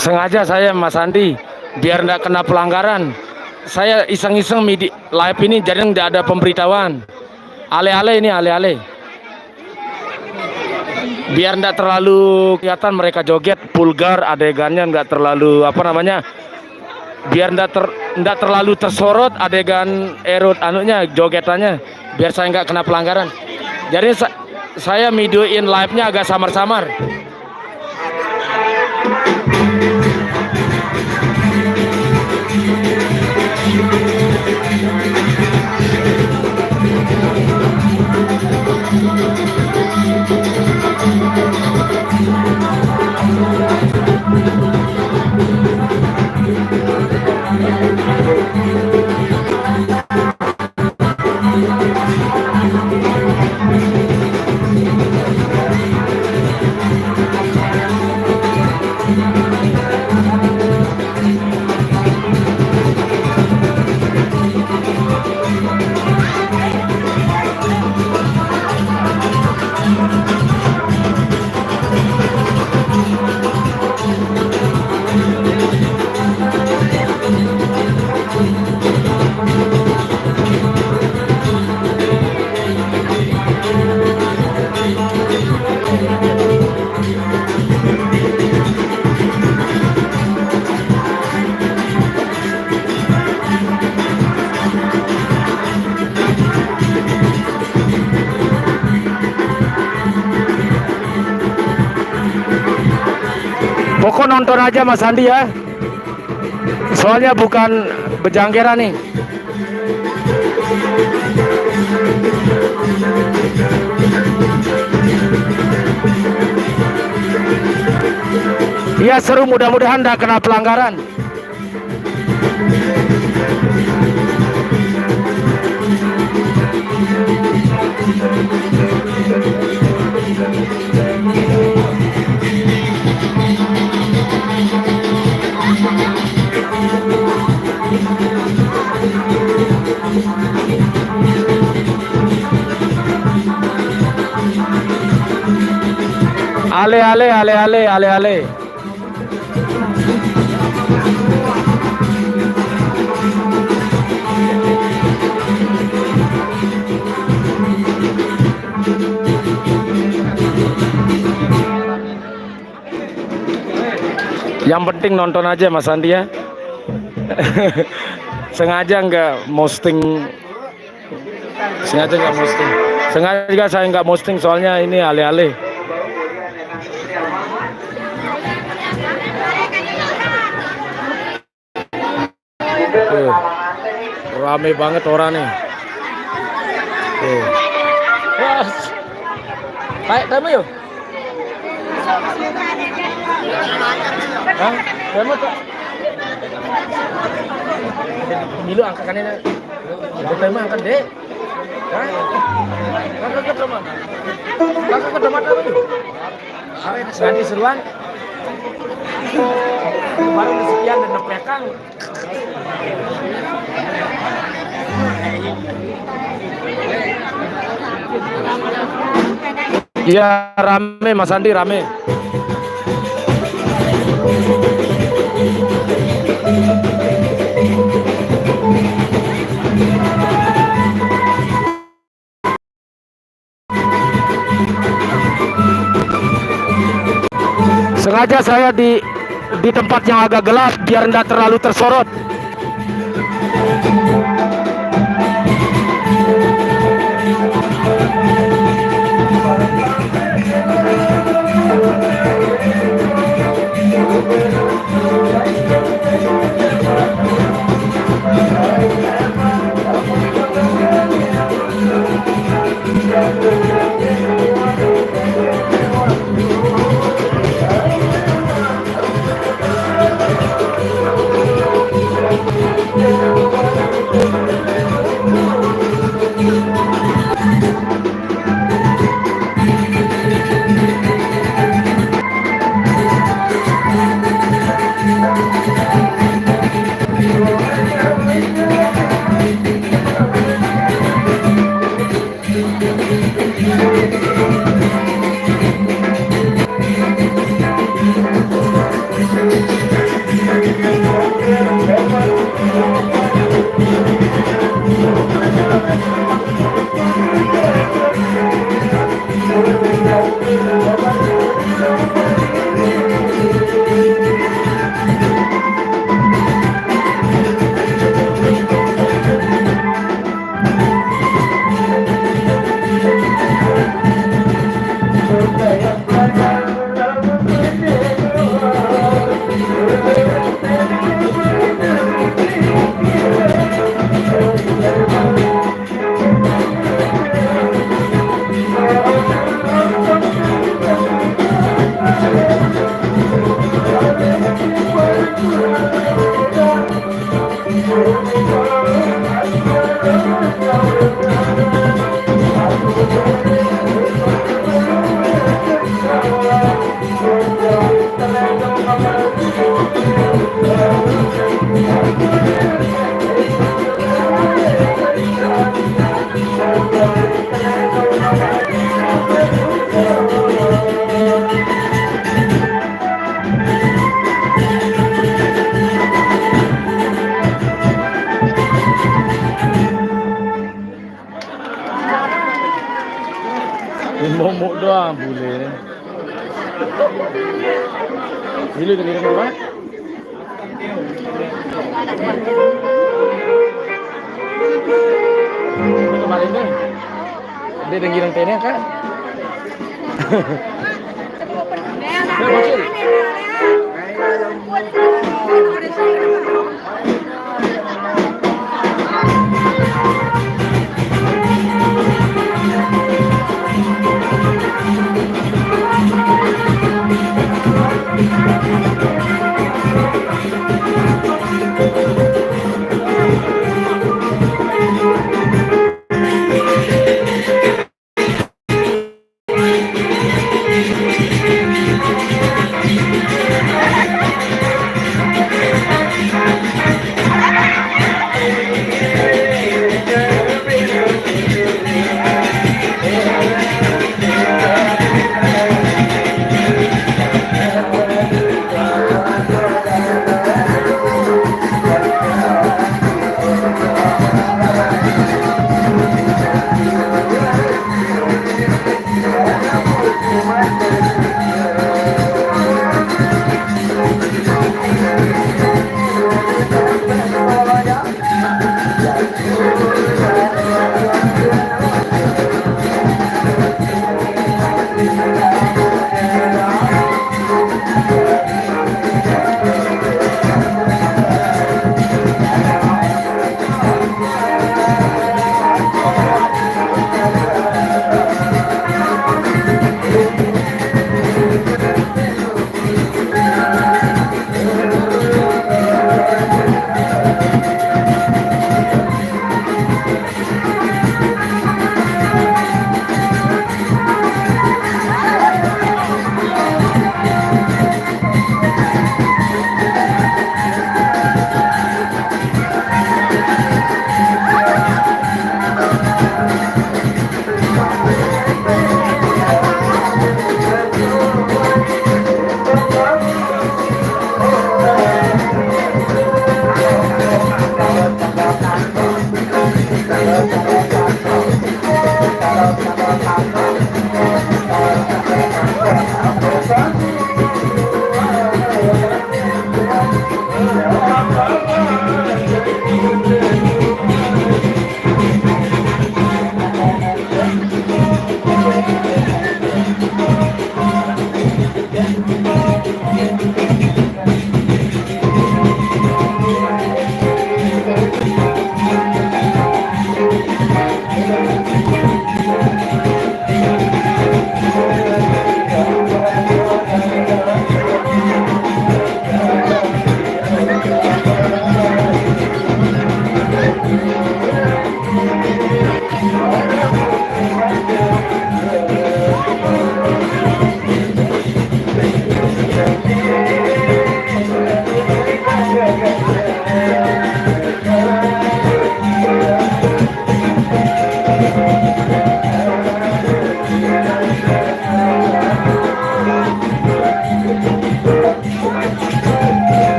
Sengaja saya Mas Andi biar nggak kena pelanggaran. Saya iseng-iseng live ini jadi nggak ada pemberitahuan. Ale-ale ini ale-ale. Biar nggak terlalu kelihatan mereka joget vulgar, adegannya nggak terlalu apa namanya. Biar nggak terlalu tersorot adegan erot anunya jogetannya. Biar saya nggak kena pelanggaran. Jadi saya videoin live-nya agak samar-samar. Pokok nonton aja Mas Andi ya. Soalnya bukan bejangkera nih. Iya seru, mudah-mudahan nggak kena pelanggaran. Ale ale ale ale ale ale. Yang penting nonton aja Mas Andi ya. Sengaja nggak posting. Sengaja saya nggak posting soalnya ini ale-ale. Rame banget orang nih. Baik, kamu yuk. Hah? Kamu tuh? Milu angkatannya. Kamu angkat deh. Hah? Kakak ke rumah. Kakak ke rumah apa tuh? Ganti seruan. Baru sekian dan nepekang. Iya rame Mas Andi, rame. Sengaja saya di tempat yang agak gelap biar tidak terlalu tersorot. Wah, bule. Bule tadi apa? Ini kemarin deh. Dia dengiran tennya kan? Ya, bocil.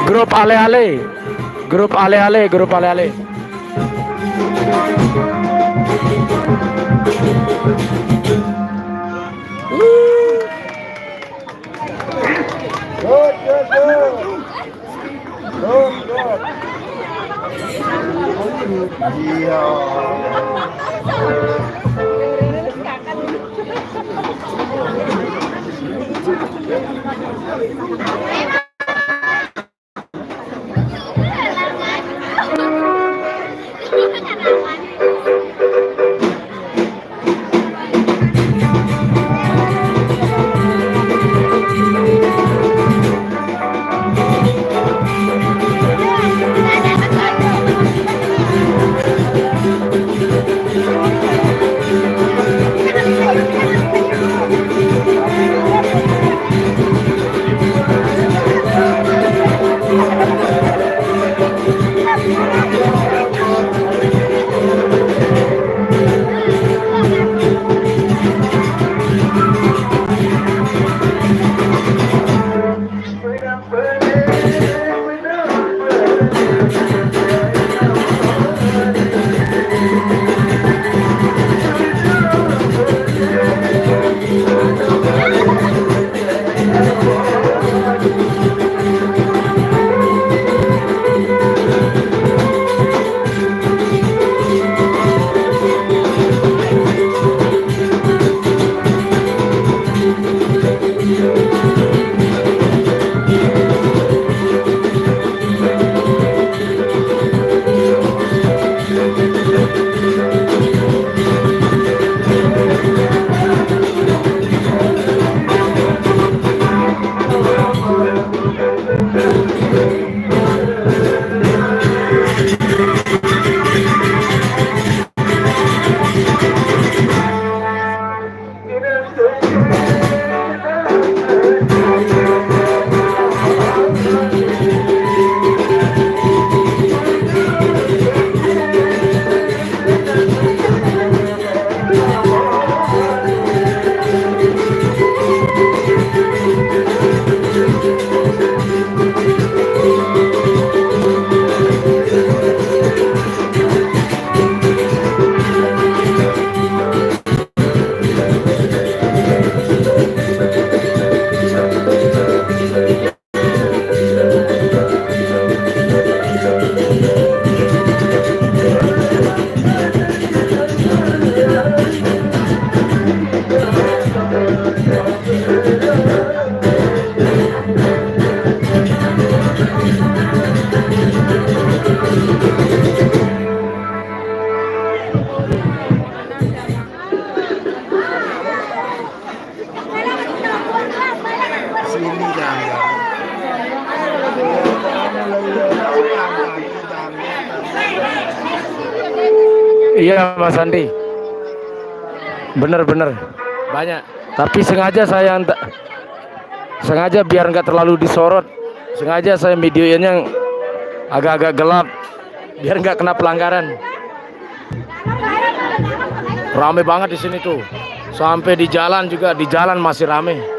Grup ale-ale. Grup ale-ale, grup ale-ale. Iya Mas Andi, bener-bener banyak. Tapi sengaja biar nggak terlalu disorot, sengaja saya videoin yang agak-agak gelap biar nggak kena pelanggaran. Rame banget di sini tuh, sampai di jalan juga, di jalan masih rame.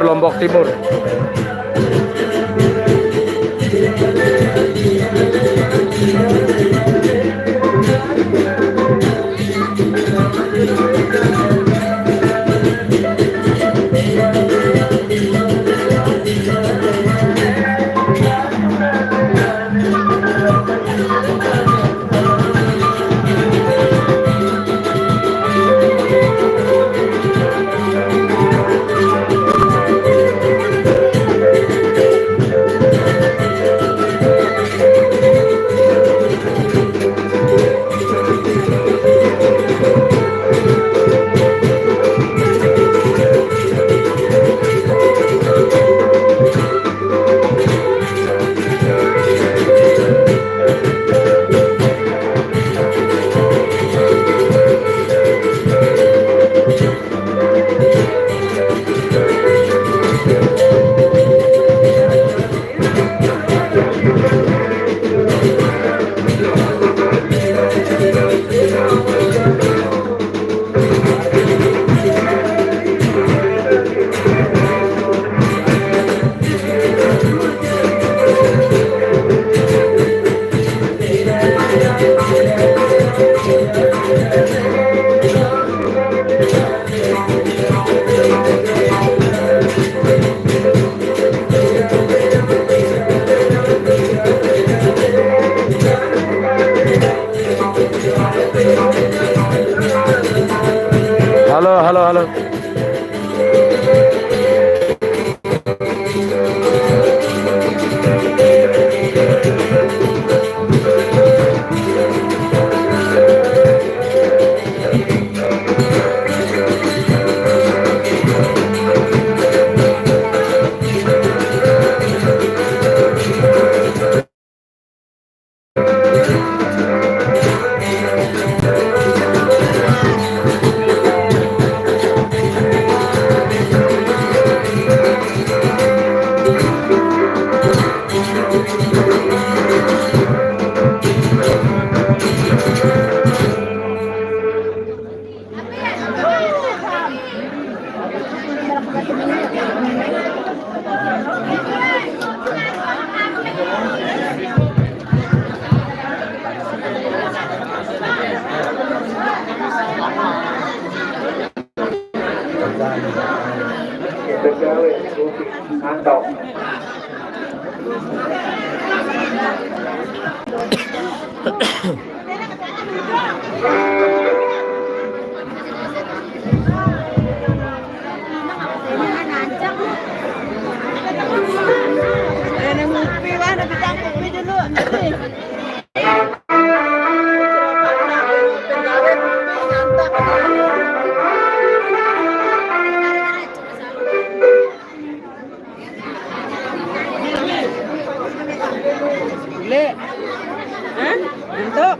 Lombok Timur. Bentuk.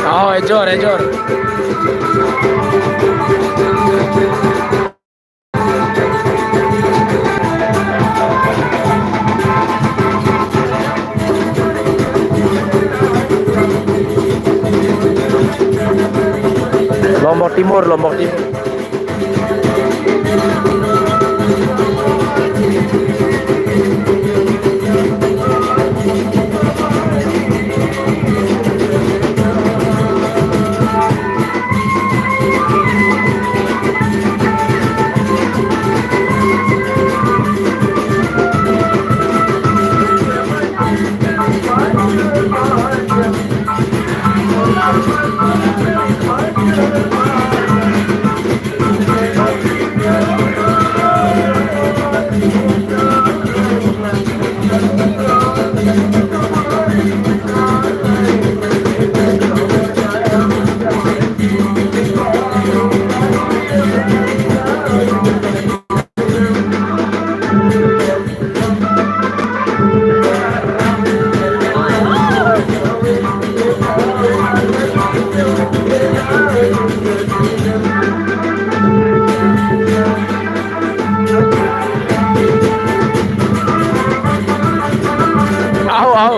Oh, ejor, ejor. Lombok Timur, Lombok Timur. Au, au.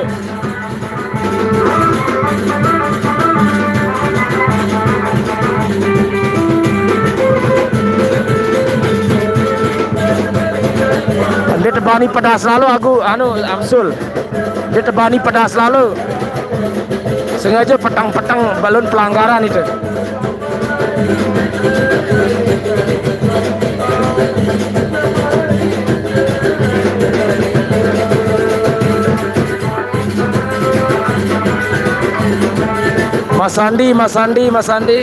Dia tebani pedas lalu aku Amsul. Dia tebani pedas lalu. Sengaja petang-petang balon pelanggaran itu. Mas Andi, Mas Andi, Mas Andi.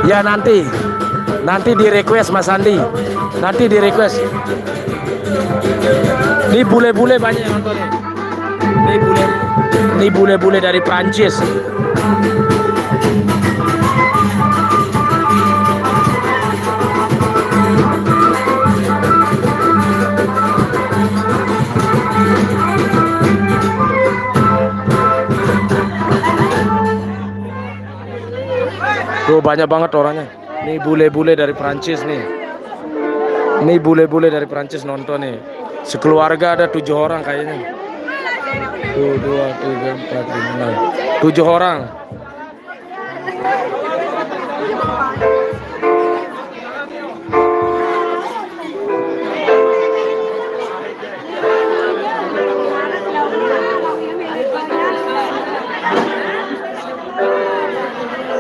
Ya nanti di request Mas Andi, nanti di request. Ini bule-bule banyak yang nonton nih. Ini bule-bule dari Prancis. Tuh banyak banget orangnya. Nih bule-bule dari Prancis nih. Nih bule-bule dari Prancis nonton nih. Sekeluarga ada 7 orang kayaknya. 1, 2, 3, 4, 5, 6. 7 orang.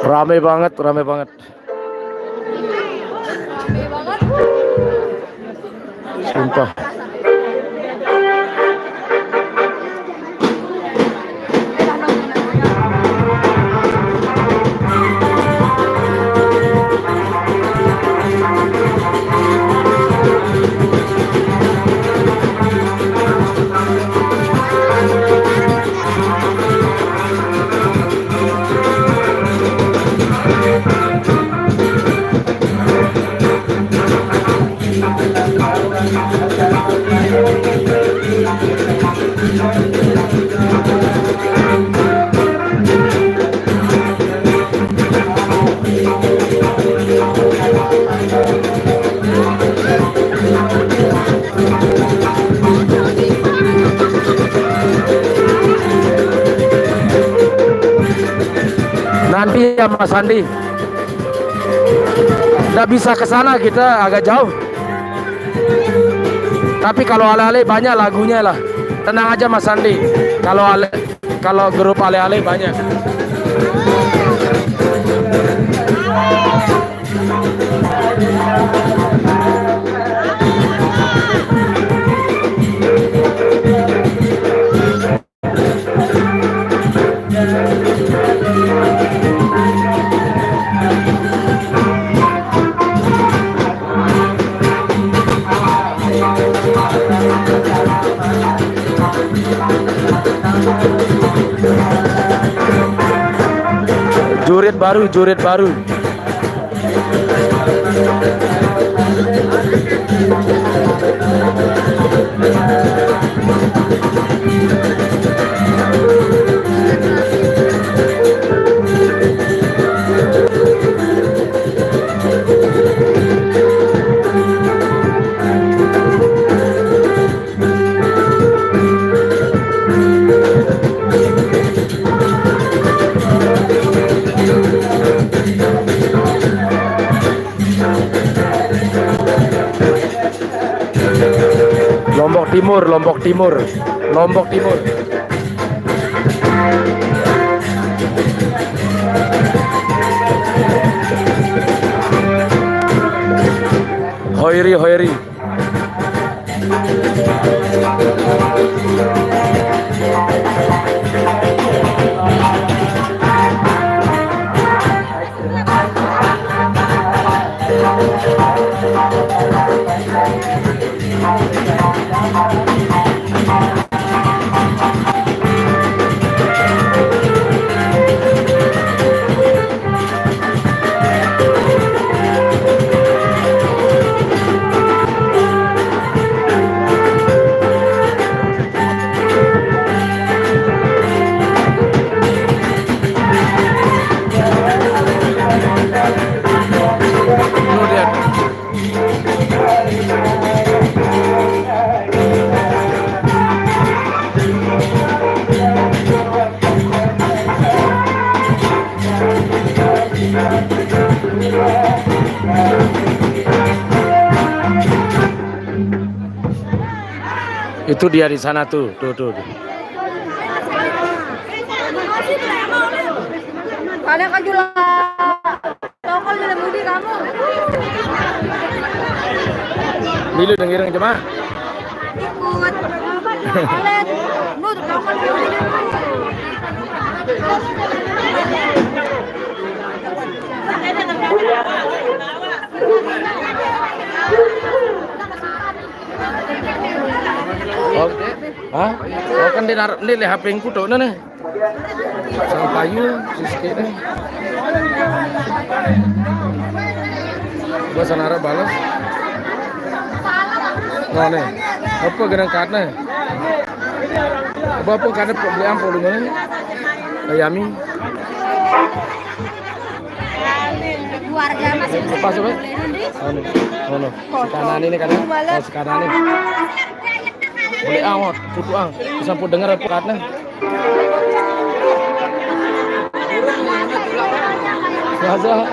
Rame banget, rame banget. Sumpah. Nanti ya Mas Andi. Nggak bisa ke sana, kita agak jauh. Tapi kalau ale-ale banyak lagunya lah. Tenang aja Mas Andi. Kalau grup ale-ale banyak. Jurit baru. Lombok Timur. Hoiri. Itu dia di sana tuh. Ada kajula. Tokol di Mudi kamu. Milu dengerin cuma. Ikut. Alet. Nu tokol di Mudi. Oh, hah? Oh kan ini HP ku tuh nih. Sang payu siski nih. Gua sanara balas. Nah nih, apa gerang karena? Apa karena beli ampul mana? Ayami. Keluarga masih Apa sih? Oh, kanan ini kan? Oh, kanan ini. Boleh awat, kudu bisa pun dengar apa katanya. Gaza.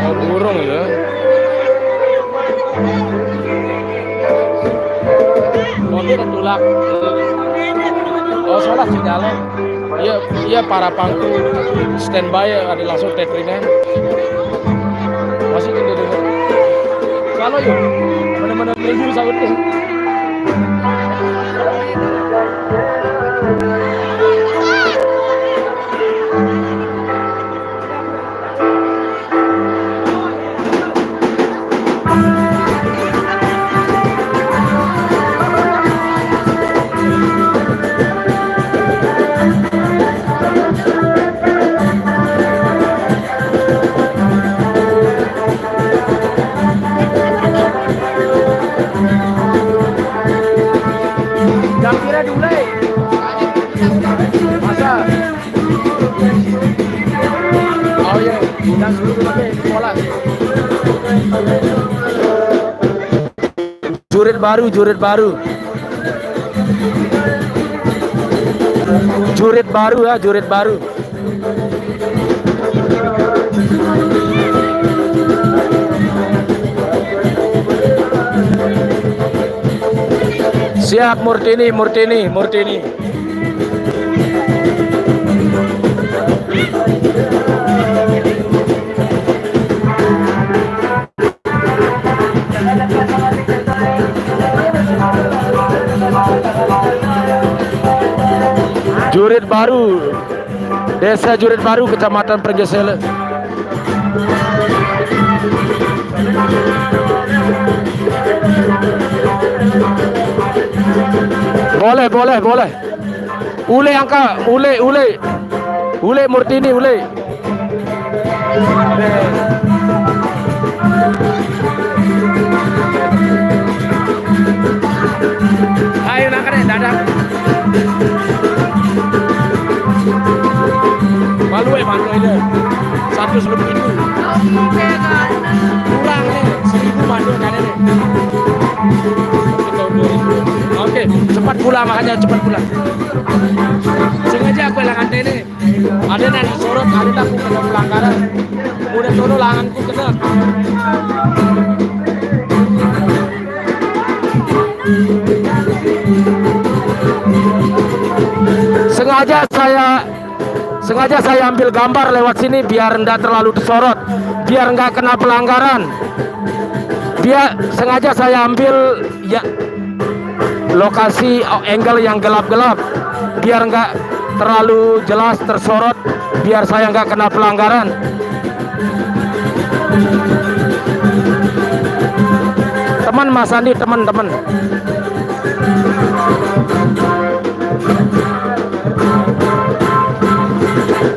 Oh, burung ya. Tulak. Oh, salah sinyalnya. Iya para pangku standby ada langsung tetringan. Masih gede dengar. Kalau ya benar-benar minggu sahut deh. jurit baru. Jurit baru ya, jurit baru. Siap Murtini, Murtini, Murtini. Jurit baru, Desa Jurit Baru, Kecamatan Pergesele. Boleh, boleh, boleh. Ule angka, ule Murtini, ule. Ayo nak deh, dadah. Malu ini. 100 lebih itu. Kurang nih, 1000 mandu kan ini. Oke, cepat pulang, makanya cepat pulang. Sengaja aku langan ini. Ada yang disorot, ada yang aku kena pelanggaran. Udah sono langanku kena. Sengaja saya ambil gambar lewat sini biar enggak terlalu disorot, biar enggak kena pelanggaran. Sengaja saya ambil ya lokasi angle yang gelap-gelap biar enggak terlalu jelas tersorot, biar saya enggak kena pelanggaran. Teman Mas Andi, teman-teman.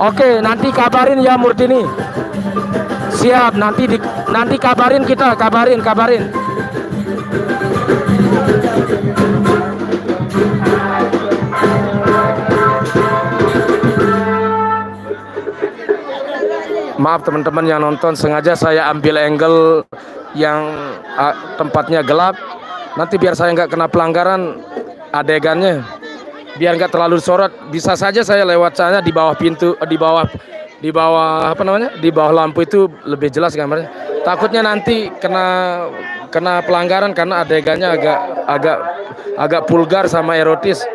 Oke, nanti kabarin ya Murtini. Siap, nanti kabarin kita, kabarin. Maaf teman-teman yang nonton, sengaja saya ambil angle yang tempatnya gelap. Nanti biar saya nggak kena pelanggaran adegannya, biar nggak terlalu sorot. Bisa saja saya lewat sana di bawah pintu, di bawah apa namanya, di bawah lampu itu lebih jelas gambarnya. Takutnya nanti kena pelanggaran karena adegannya agak vulgar sama erotis.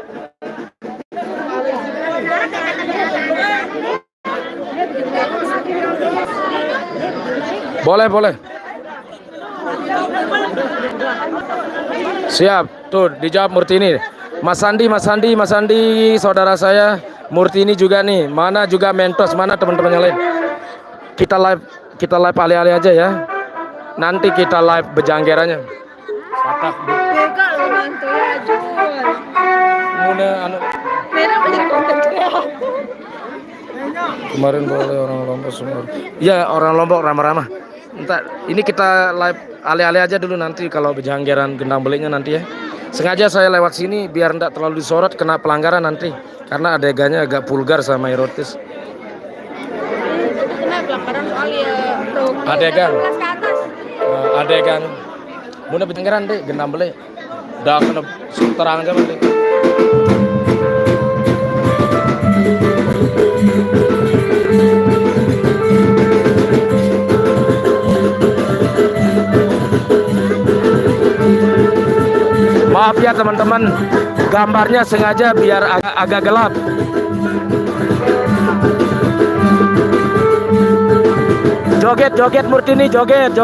Boleh. Siap, tuh dijawab Murtini. Mas Andi, saudara saya. Murtini juga nih. Mana juga Mentos, mana teman-teman yang lain. Kita live alih-alih aja ya. Nanti kita live bejanggerannya. Satak. Kemarin boleh orang Lombok semua. Ya, orang Lombok ramah-ramah. Entar ini kita live alih-alih aja dulu, nanti kalau bejanggeran gendang beliknya nanti ya. Sengaja saya lewat sini biar enggak terlalu disorot kena pelanggaran nanti karena adegannya agak vulgar sama erotis. Kena pelanggaran soal ya Adegan. Muna bejanggeran deh gendang belik. Dah kena terang aja nanti. Maaf ya teman-teman, gambarnya sengaja biar agak gelap. Joget Murtini, joget.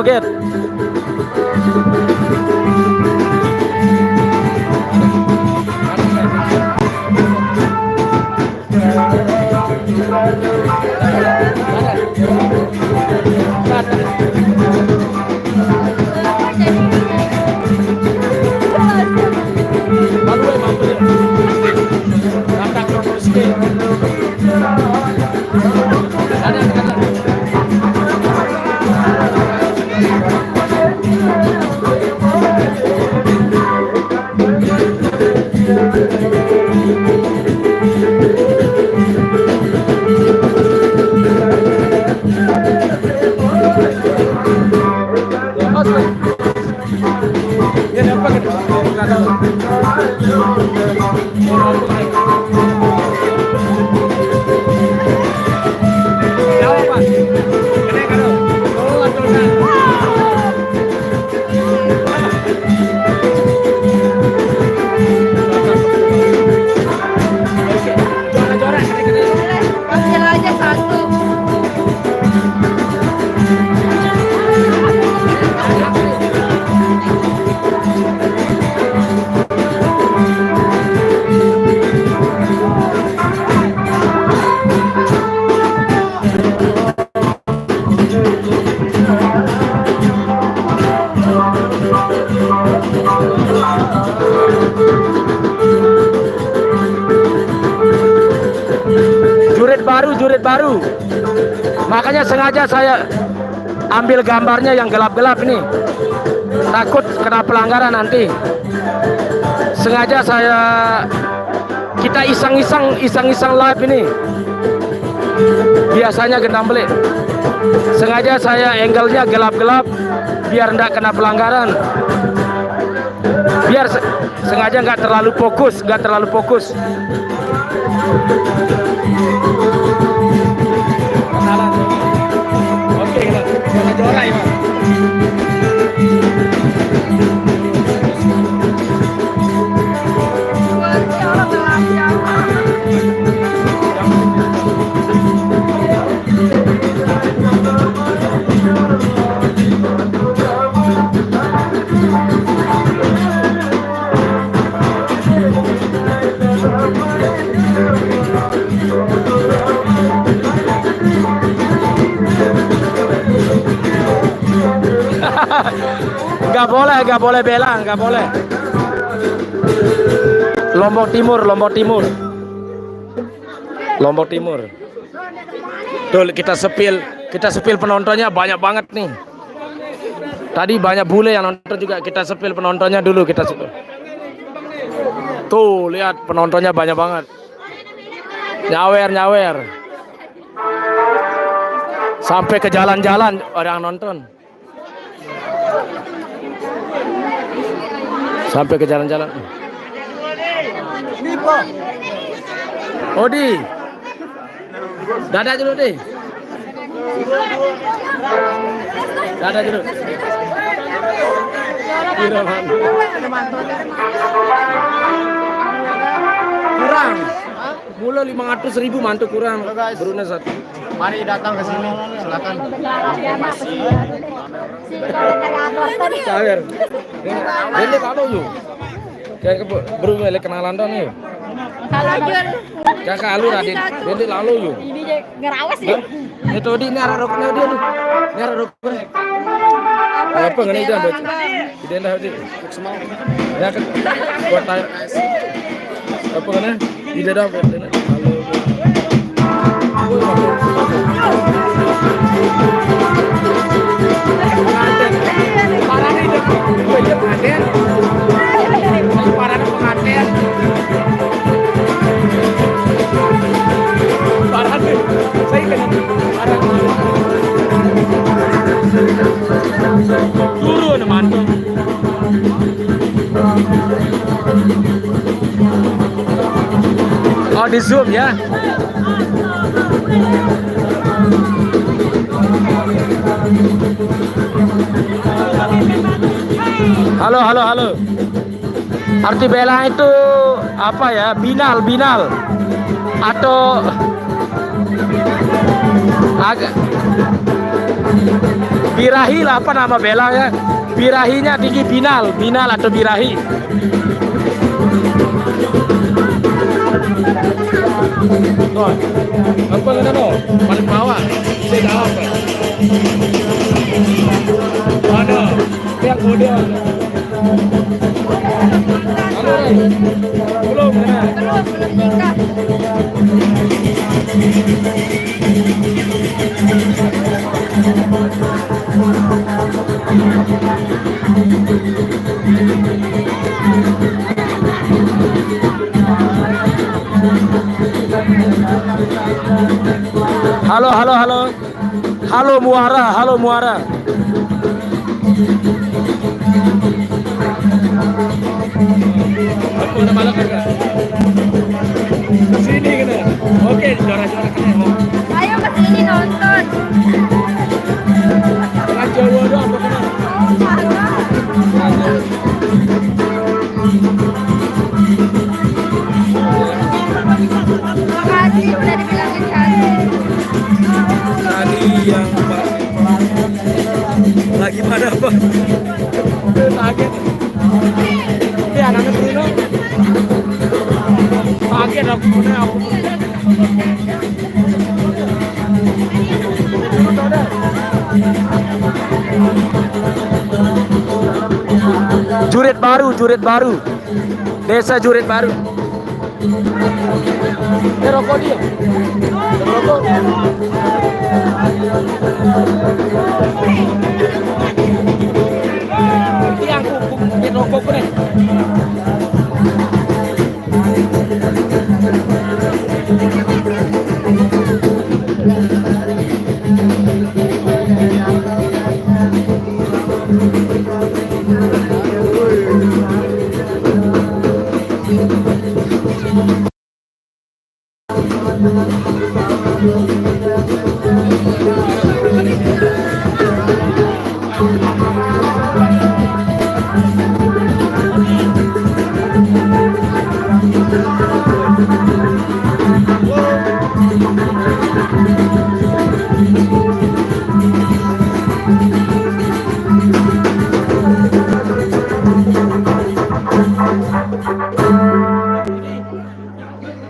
jurit baru. Makanya sengaja saya ambil gambarnya yang gelap-gelap ini. Takut kena pelanggaran nanti. Sengaja kita iseng-iseng live ini. Biasanya gendam belik. Sengaja saya angle-nya gelap-gelap biar enggak kena pelanggaran. Biar sengaja nggak terlalu fokus. Oke, kita juara ya. Gak boleh belang, gak boleh. Lombok Timur. Tuh kita sepil penontonnya banyak banget nih. Tadi banyak bule yang nonton juga, kita sepil penontonnya dulu, kita sepil. Tuh lihat penontonnya banyak banget. Nyawer. Sampai ke jalan-jalan orang nonton. Sampai ke jalan-jalan. Odi. Dadah dulu deh. Dadah dulu. Kurang. Mula 500.000 mantu kurang. Beruna satu. Mari datang ke sini, silakan. Cawer. Ini kalau yuk. Kayak berumah kenalan dong yuk. Kakak lu Radin, Dede lalu yuk. Ini ngerawas ya. Itu di ini arah roknya dia tuh. Ini arah roknya. Apa ngene itu baca. Ide dah di semau. Ya kan buat tanya. Apa ngene? Ide dah lalu. Parah itu. Gue aja pengantin. Parah pengantin. Parah tuh. Saya kena parah. Turun mantu. Oh di zoom ya. Halo. Arti belang itu apa ya? Binal atau agak birahi lah, apa nama belang ya? Birahinya tinggi, binal atau birahi. Tuh, apa nggak no? Paling bawah, saya jawab. Ada, yang kode. Halo, belum nikah. Halo Muara. Aku udah malam kan? Sini kena. Oke, juara-juara kena. Ayo ke sini nonton. Dengan Jawa doang apa kena? Makasih udah dibilangin cantik. Tadi yang lagi pada apa? Kaget. Ya anaknya Bruno. Kaget aku. Jurit baru. Desa Jurit baru. Rokok dia. Rokok. Ini aku rokok nih.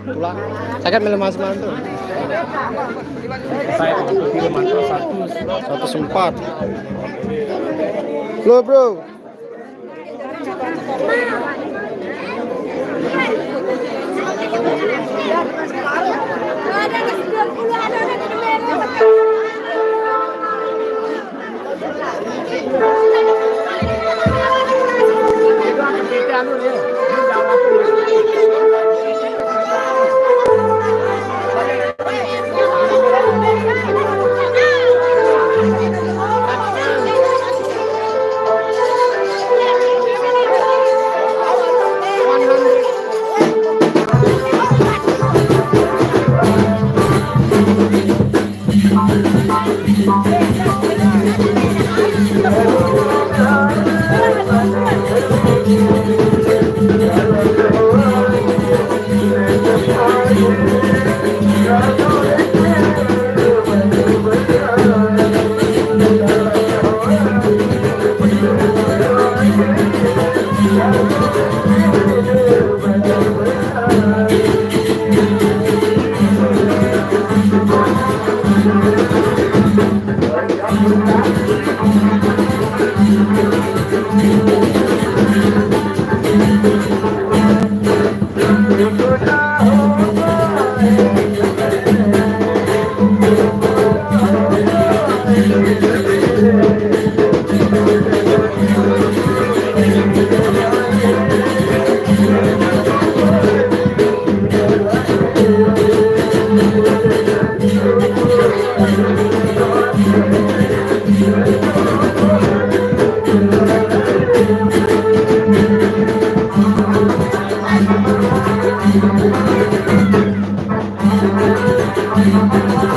Pulang. Saya kan milih Mas Mantu. Saya pilih Mantu 114. Lo bro. Ada 90, ada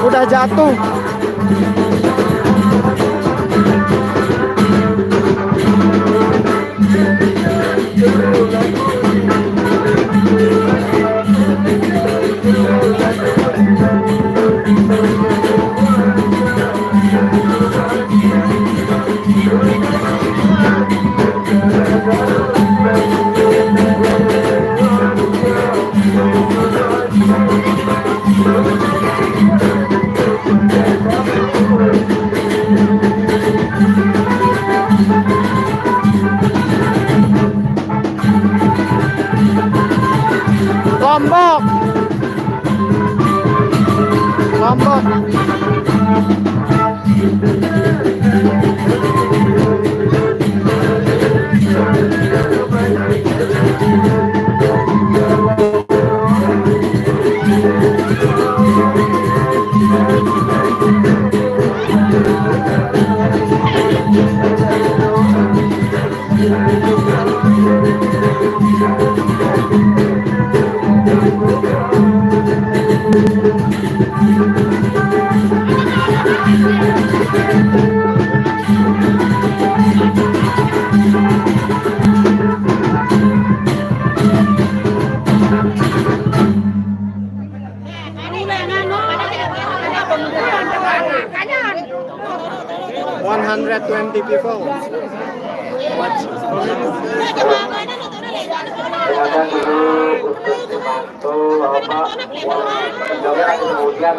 Udah jatuh. Lombok. Lombok. $120 people. Silakan dulu untuk dibantu Bapak kemudian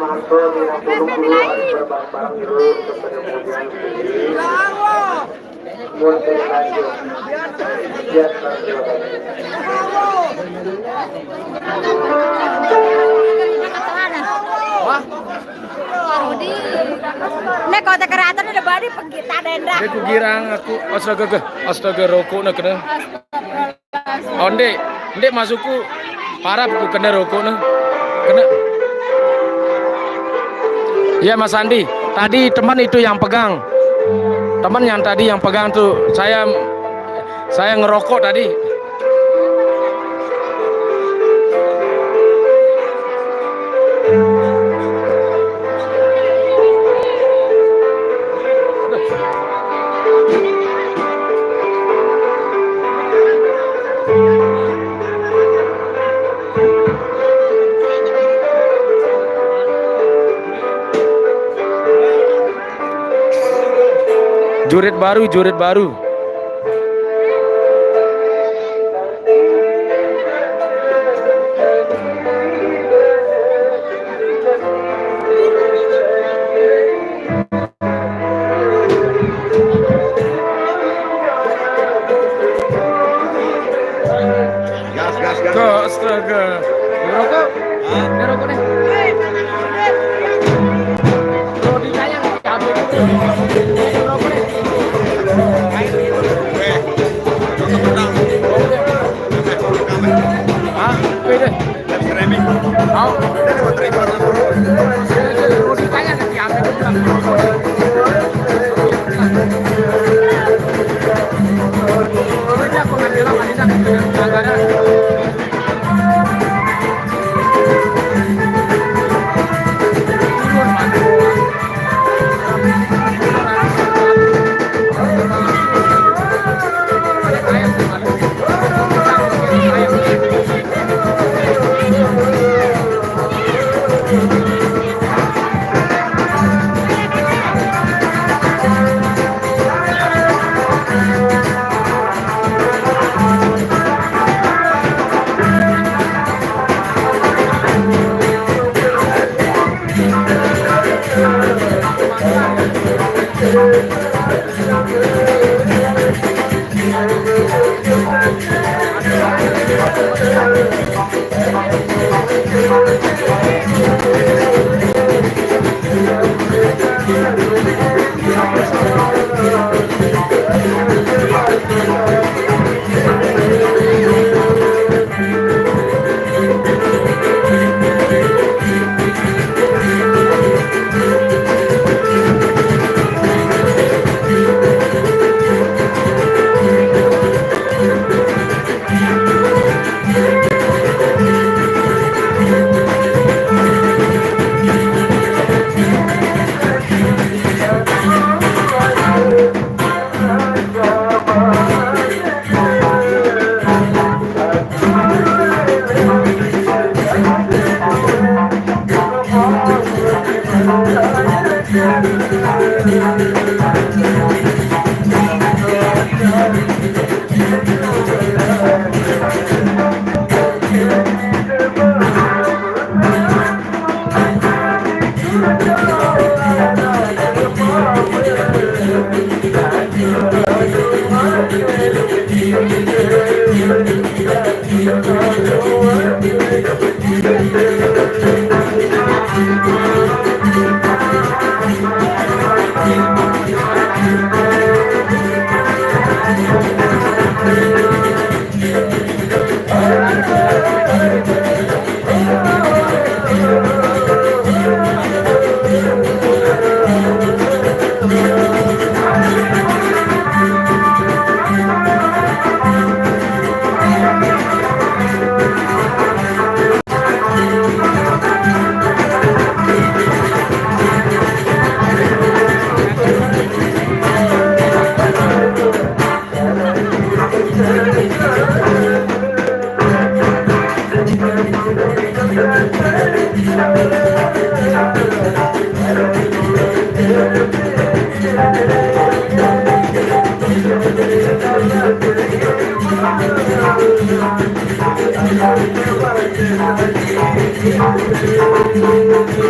Sumanto tidak dulu barang-barang dulu untuk kemudian mulai lanjut biar Nek kota keraton udah badi penggita dendra. Aku girang aku astaga rokok nak kena. Oh ndek masukku parah aku kena rokok nak. Kena. Ya Mas Andi, tadi teman itu yang pegang. Teman yang tadi yang pegang tuh saya ngerokok tadi. Jurit baru. Gas. Astaga. Ngerokok? Ngerokok nih. Rodinanya habis itu. Ngerokok nih. Ah, beda. Mau? Rodinanya nanti habis itu. Ini aku ngambil apa nih? Jangan.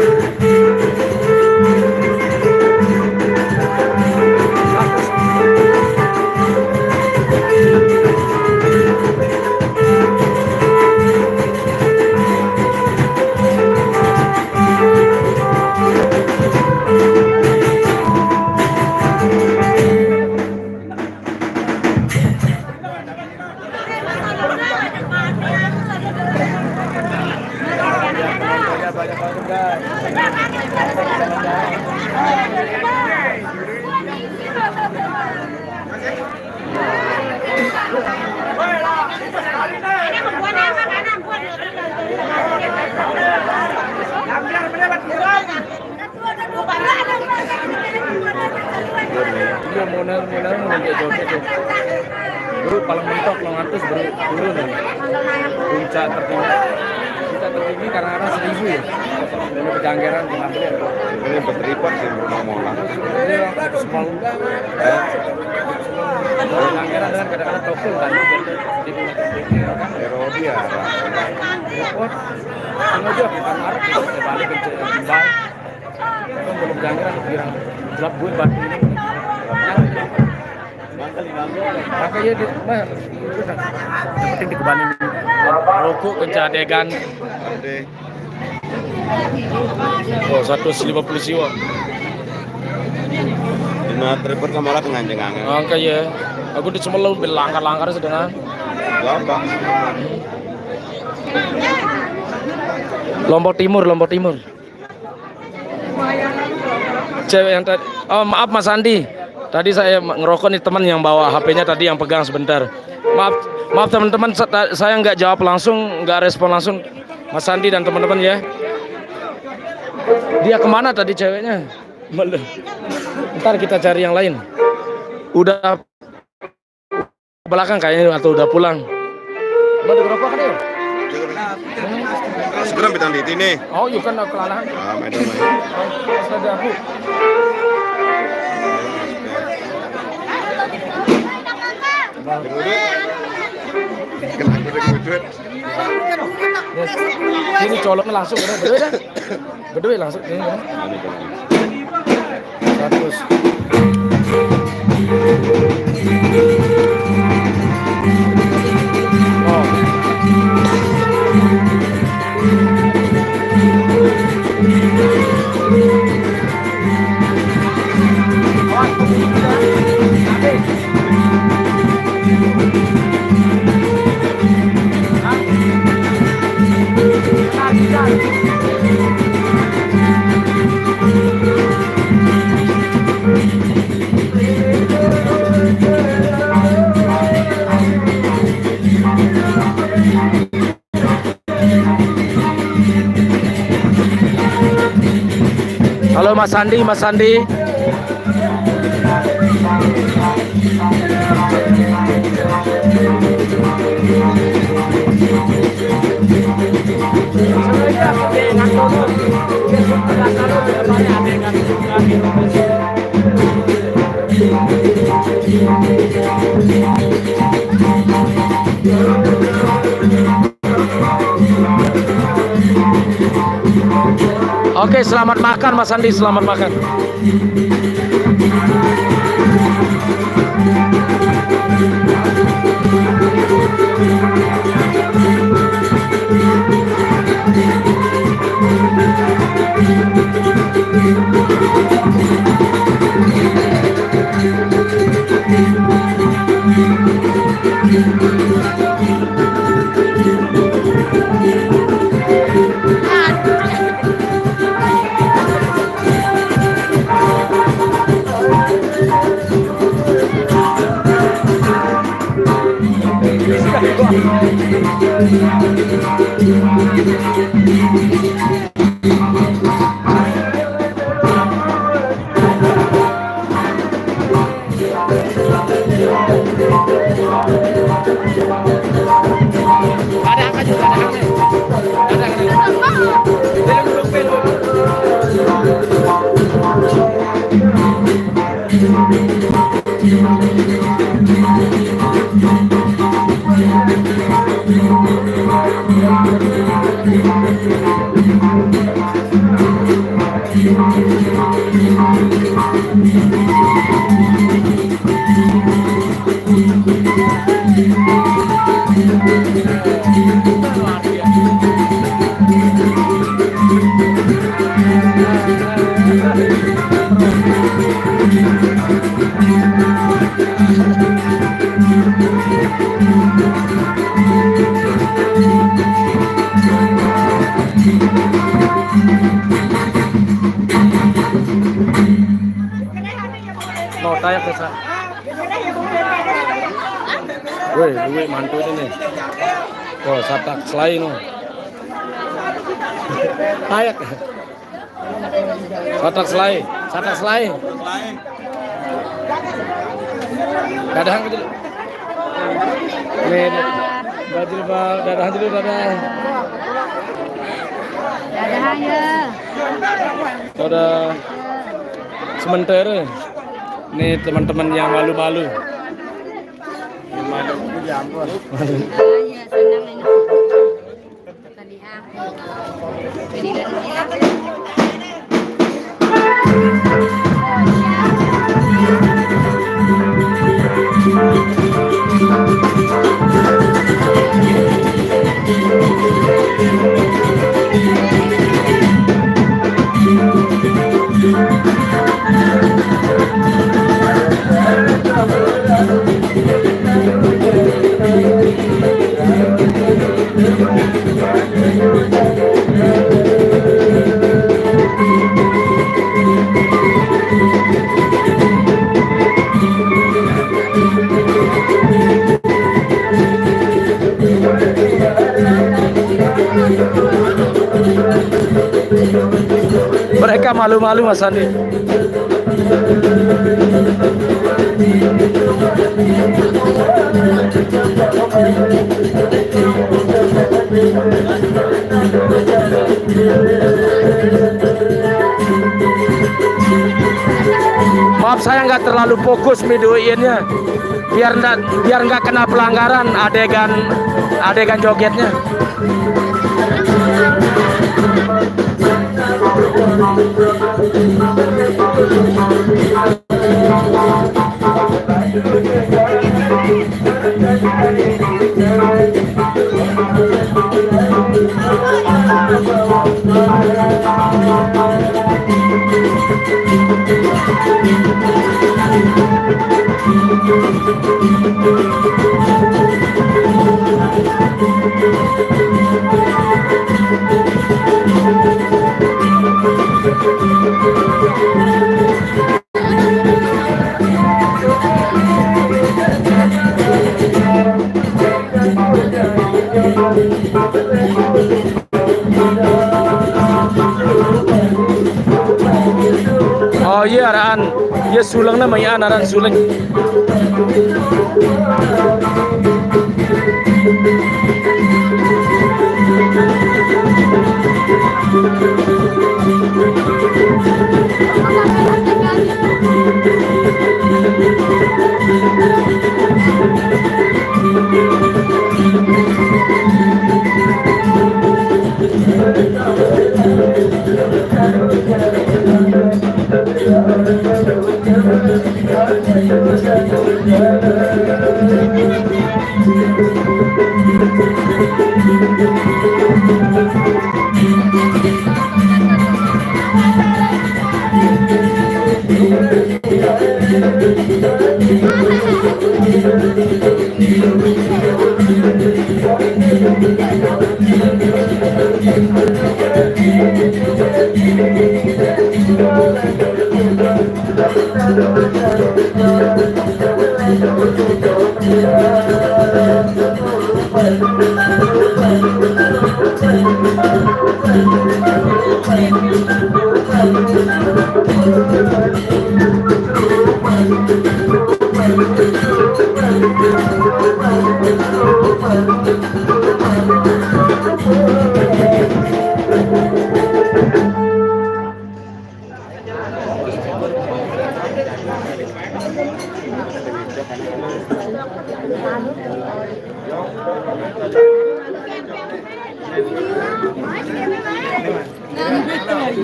Thank you. model kayak joget tuh. Bro, paling mentok lo ngatus bro dulu nih. Puncak tertinggi kadang-kadang 1.000 ya. Ini Pejanggeran kenapa ya? Ini berteripak sih mau langsung. Ini small. Pejanggeran dengan kadang-kadang tokul kan. Erodia. Repot. Sengaja bukan arep kita balik ke Jembal. Kan belum Pejanggeran bilang gelap gue batu ini. Makanya di mah yang penting di kebanin rokok kenca adegan. Ade. Oh 150 jiwa. Dina tripper kamera nganjeng angin. Angka ya. Aku di Semelau langkar-langkar sedang. Lambang. Lombok Timur. Cewek yang tadi. Oh maaf Mas Andi. Tadi saya ngerokok nih teman yang bawa HP-nya tadi yang pegang sebentar. Maaf teman-teman, saya nggak jawab langsung, nggak respon langsung. Mas Andi dan teman-teman ya. Dia kemana tadi ceweknya? Ntar kita cari yang lain. Udah belakang kayaknya atau udah pulang. Mau ngerokok kan ya? Segera bintang di sini. Oh, iya kan kelalahan. Ah, main. Ada aku. Kena gudut. Yes. Ini coloknya langsung berdua dah. Berdua langsung ini. 100. Halo Mas Sandi. Oke, selamat makan Mas Andi, selamat makan. Mau tayak desa. Woi, duit mantu ini nih. Oh, satak selai no. Tayak. Satak selai. Dadah gitu. Nih, baju Pak, dadah dulu dadah. Dadah ya. Dadah. Sementara. Nih teman-teman yang malu-malu. Ya, senang ini. Tadi Jadi mereka malu-malu Mas Andi. Maaf saya nggak terlalu fokus videoinnya, biar nggak kena pelanggaran adegan jogetnya. Oh iya araan, ya sulang namanya araan sulang.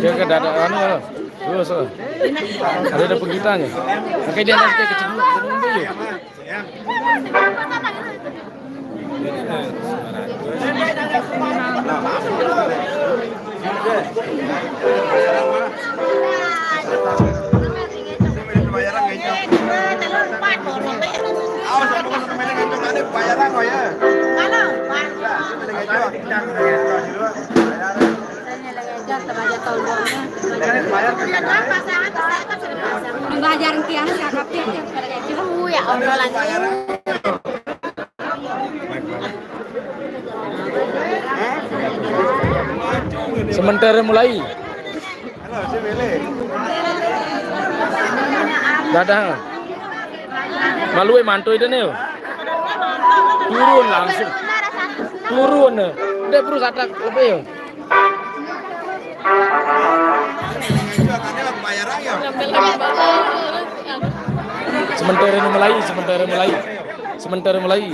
Dia ke dada anu terus ada penggitanya. Pakai dia nanti kecil dulu. Ngajarin tiang siapa ya obrolan Sementara mulai. Dadah. Malue mantu itu nih. Turun langsung. Turun. Udah perlu satak lebih ya. Sementara mulai.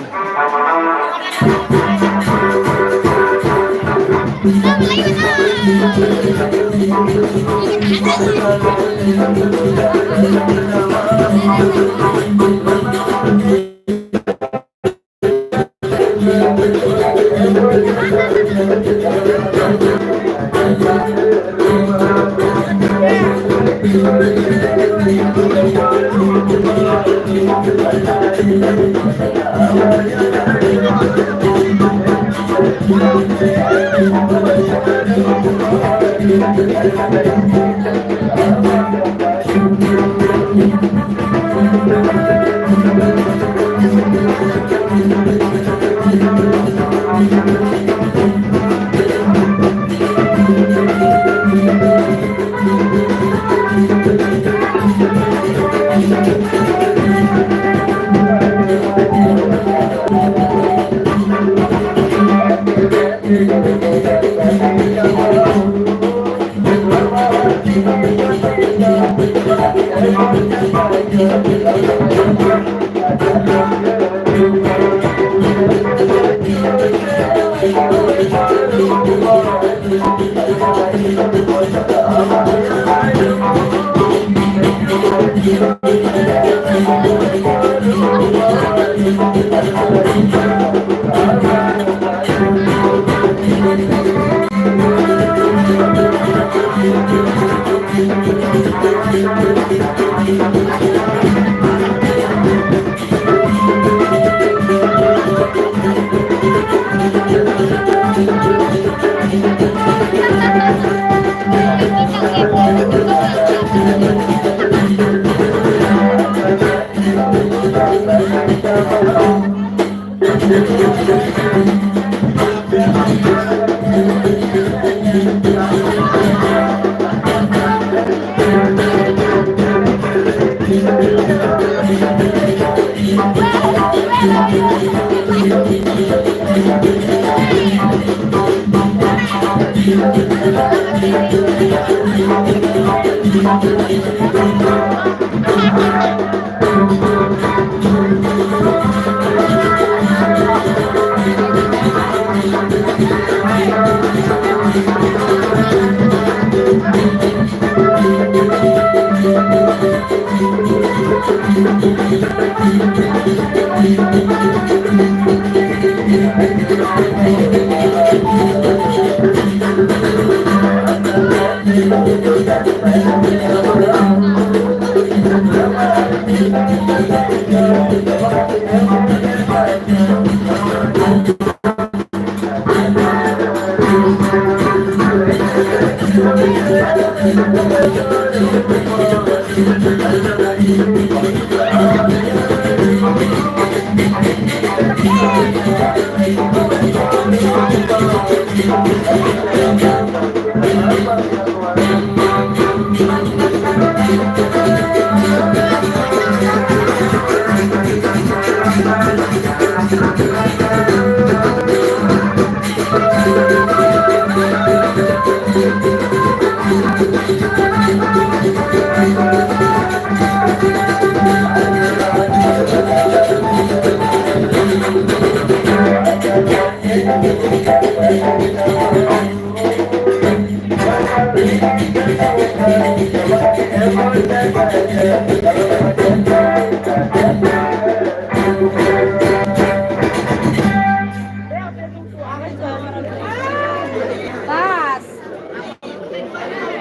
Pas.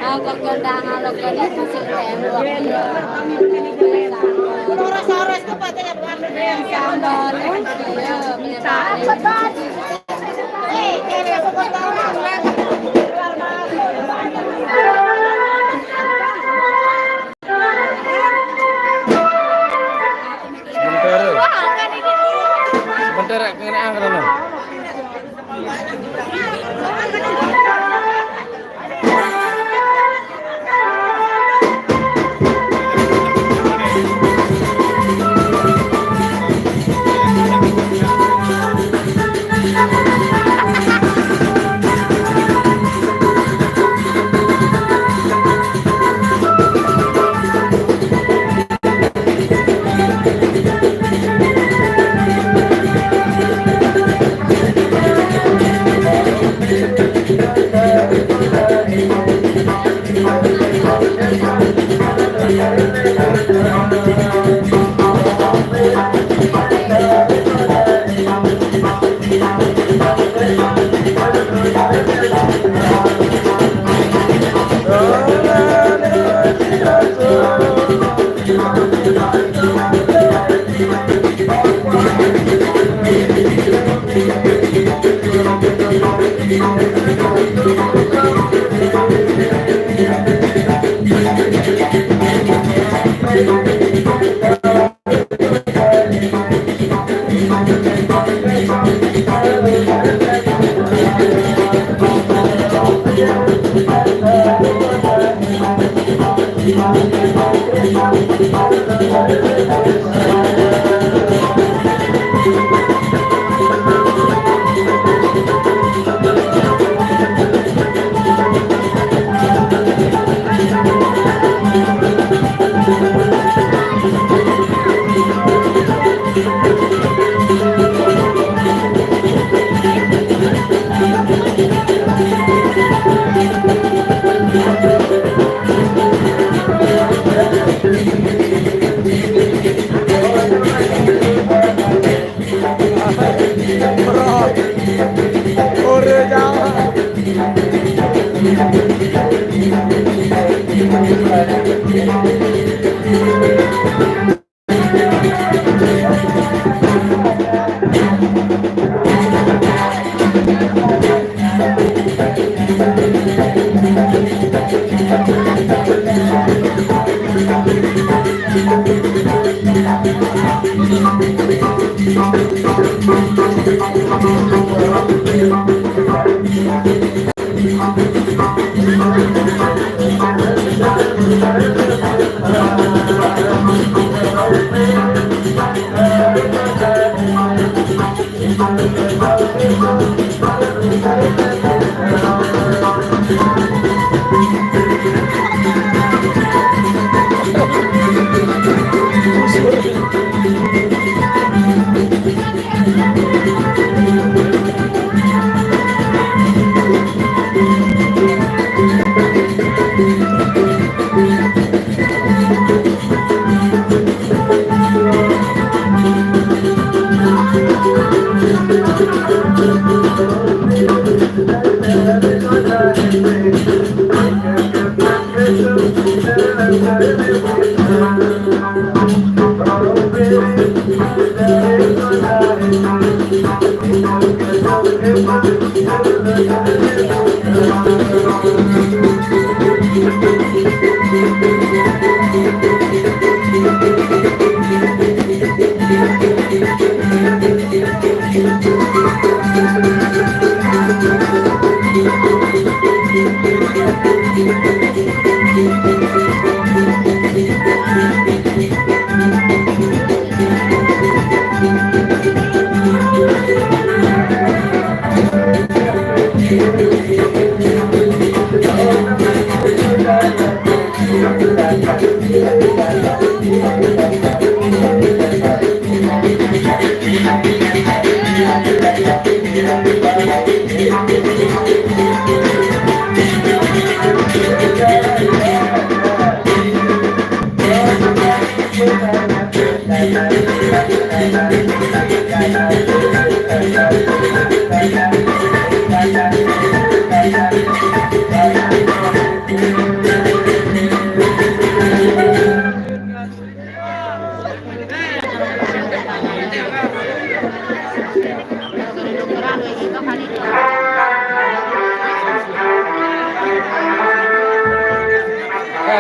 Agak kondangan lo ke di musik tembok. Ores-ores ke patenya bukan sambal. Iya, benar. Ini aku kondangan. Sementara kena angkran.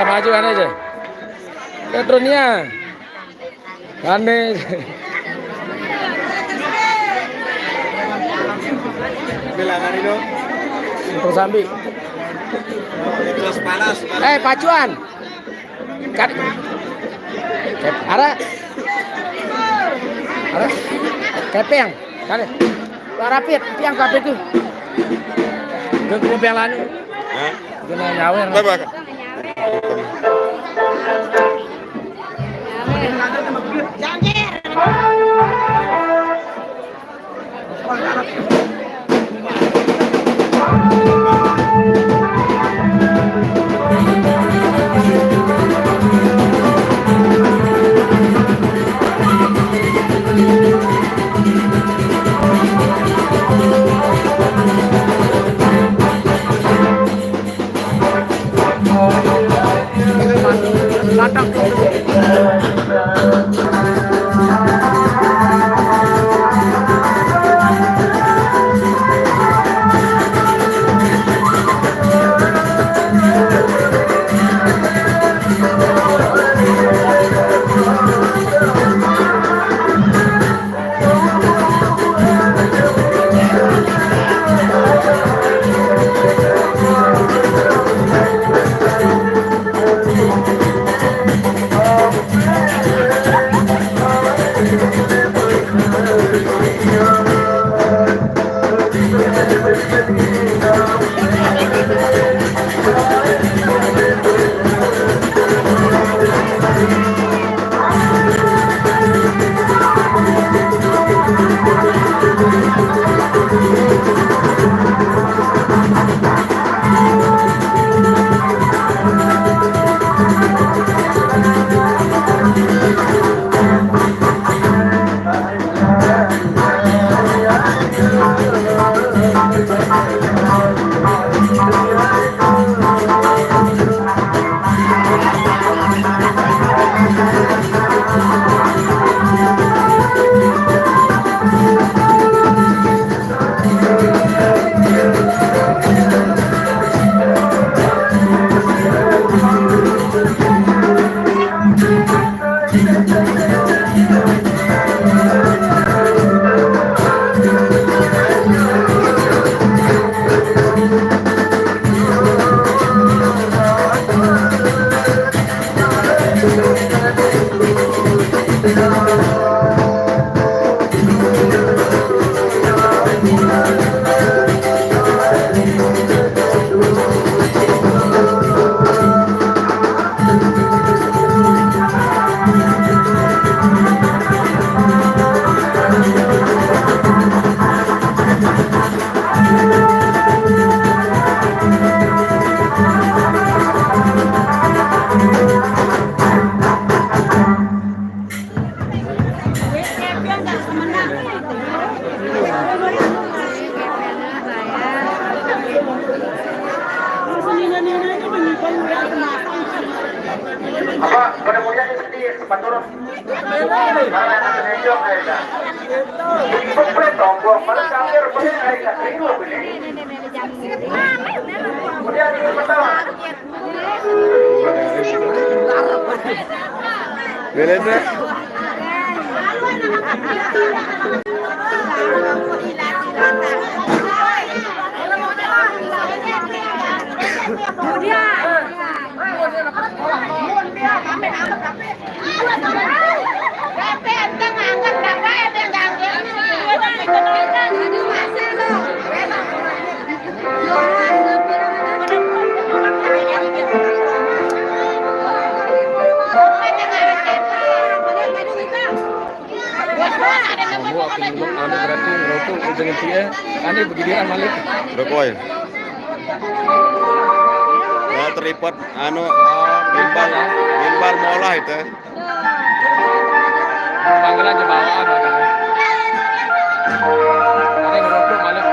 Maju kan aja. Ketronia. Aneh. Bilangan itu. Terus ambil. Terus panas. Pacuan. Kan. Ada. Kepeng. Kan. Rapit, piang kabeh ku. Geng piang lani. Hah? Kena nyawer. Berapa? Apa, mudah-mudahan ini sedih, cepat turun. Karena anak senior kayaknya. Komplit dong, gua paling kafir, paling kayaknya keringu begini. Kemudian ini pertama. Belenda. Kamu akan ngomong anu berarti ngerokok dengan dia, ane beginian malik. Rokok ya. Ya terlipat anu bimbal mola itu. Panggilan aja bawaan ada. Ane ngerokok malik.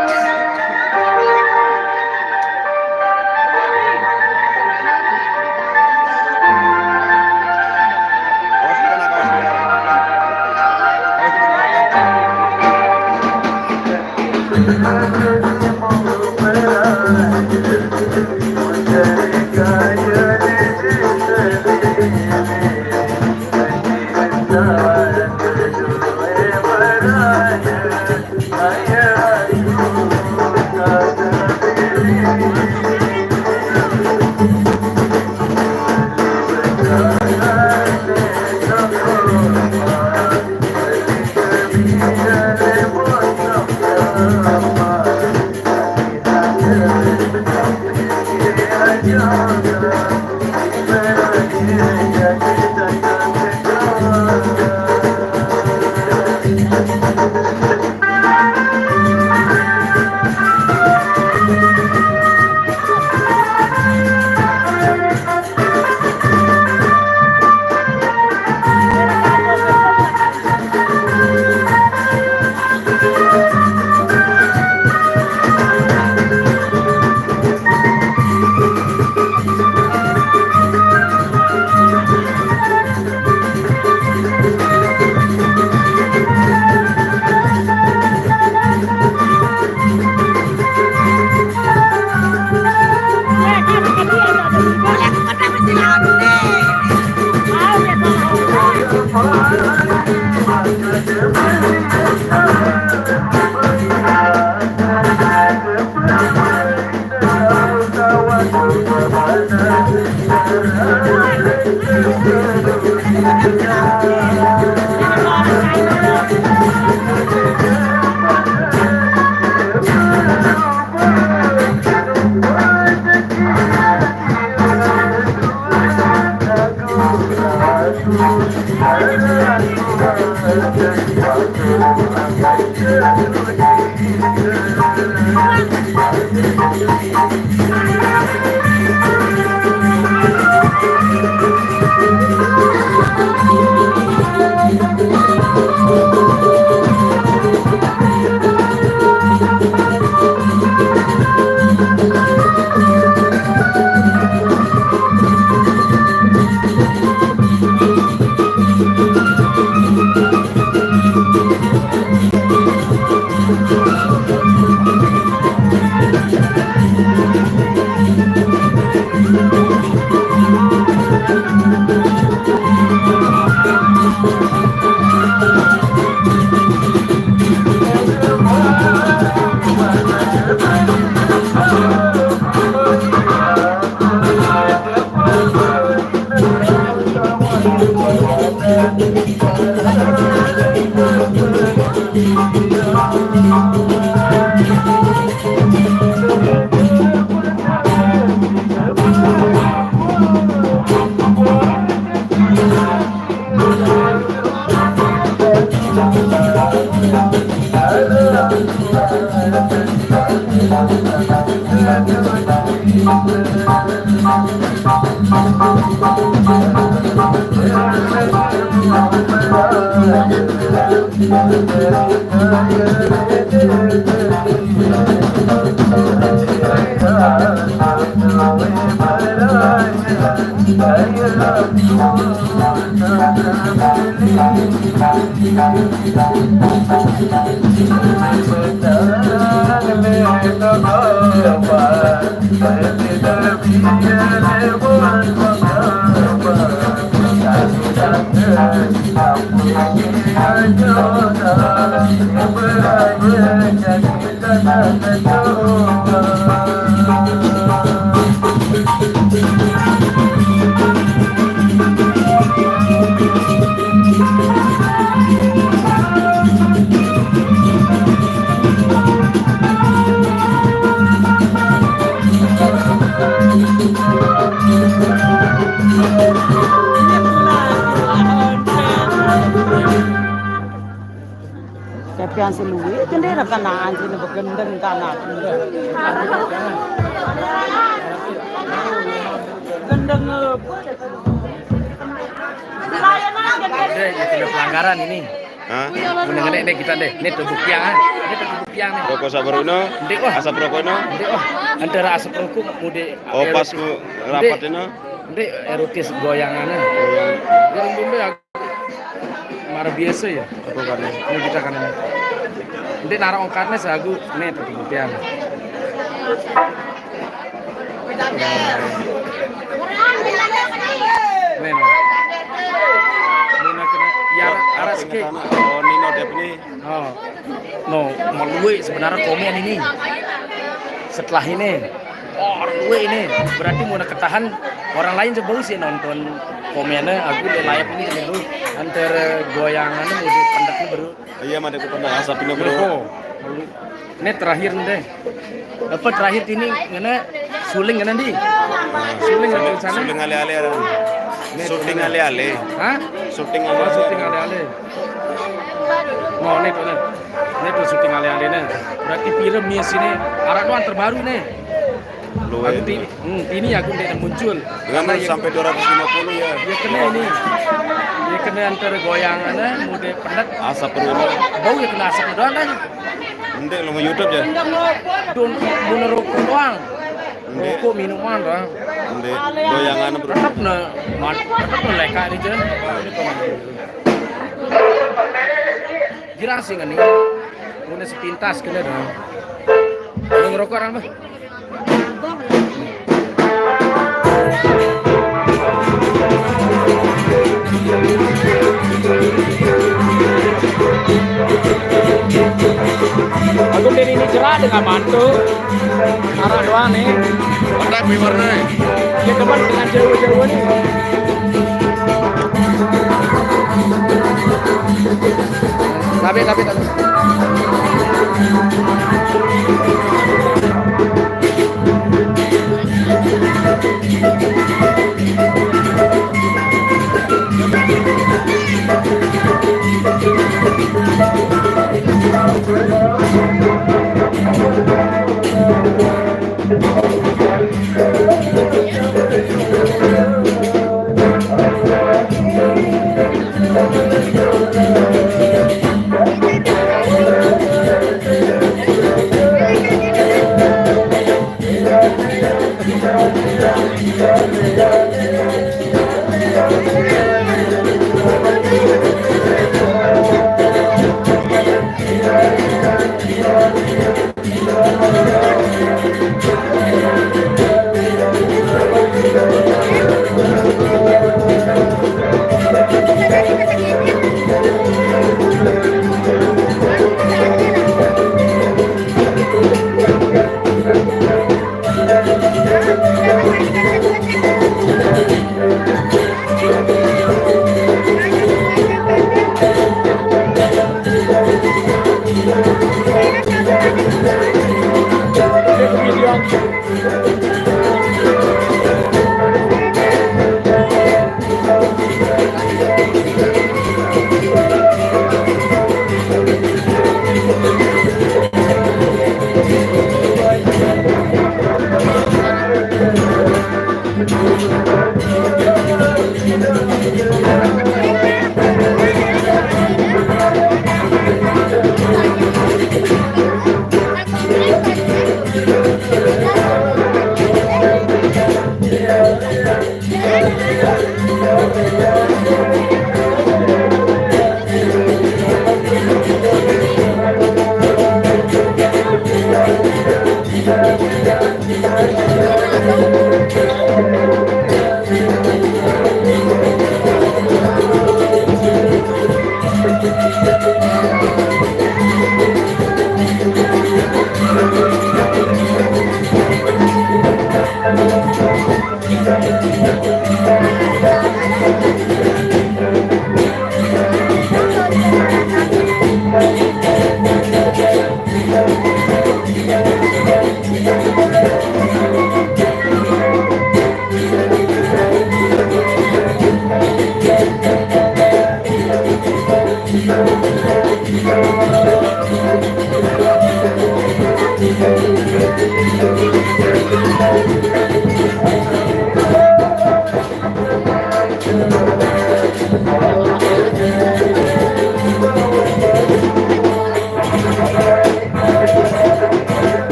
Kepian seluwe, kendera kanaan sini begendeng tanah. Gendeng Deh, itu pelanggaran ini. Hah? Mendengar deh kita deh. Ini terbuktian kan? Ini terbuktian nih. Rokok sabaruno, Ndek wah. asap rokokno. Ndek wah. Antara asap rokok mude. Oh pas ku rapat ini. Ndek erotis goyangannya. Yang bumbu ya. Marah biasa ya. Apa karena? Ini kita kan ini. Ndek narang ongkarnya sagu. Nih terbuktian. Nih no. Nino kena ya aras ke. Oh Nino Dep ini. Oh, no, mau luwe sebenarnya komen ini. Setelah ini, oh luwe ini, berarti mau ketahan orang lain coba sih nonton komennya. Aku udah layak ini dulu antara goyangannya mau pendeknya baru. Iya mah aku pernah asap ini bro. Bro, ini terakhir deh. Apa terakhir ini ngana suling ngana di? Suling ngana di sana? Syuting ale-ale ada. Syuting ale-ale. Hah? Syuting Oh, syuting ale-ale. ale-ale. Oh, nih tuh nih. Ini tuh syuting ale-ale nih. Berarti film mies ini arahan terbaru nih. Luwe. Aku ini aku udah muncul. Dengan sampai 250 ya. Dia kena ini. Dia kena antara goyangannya, mode pendet. Asap perlu. Bau ya kena asap doang kan. Ndek lu mau YouTube ya? Don bunuh rokok doang. Ndek. Rokok minuman doang. Ndek goyangan bro. Tetap na leka ini jen. Girang sih kan nih. Punya sepintas kena dong. Lu ngerokok orang apa? Aku dari ini cerah dengan mantu. Arah doang nih. Ada warna. Dia teman dengan jauh-jauh nih. Tapi.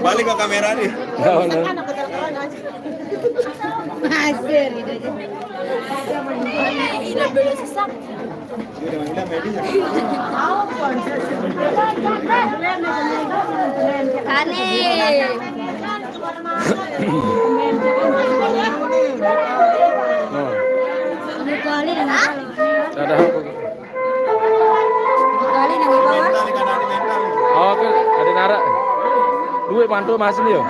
Balik ke kamera nih. Ada apa? Oh, oke, ada nara. Duit mantu masih nih yo.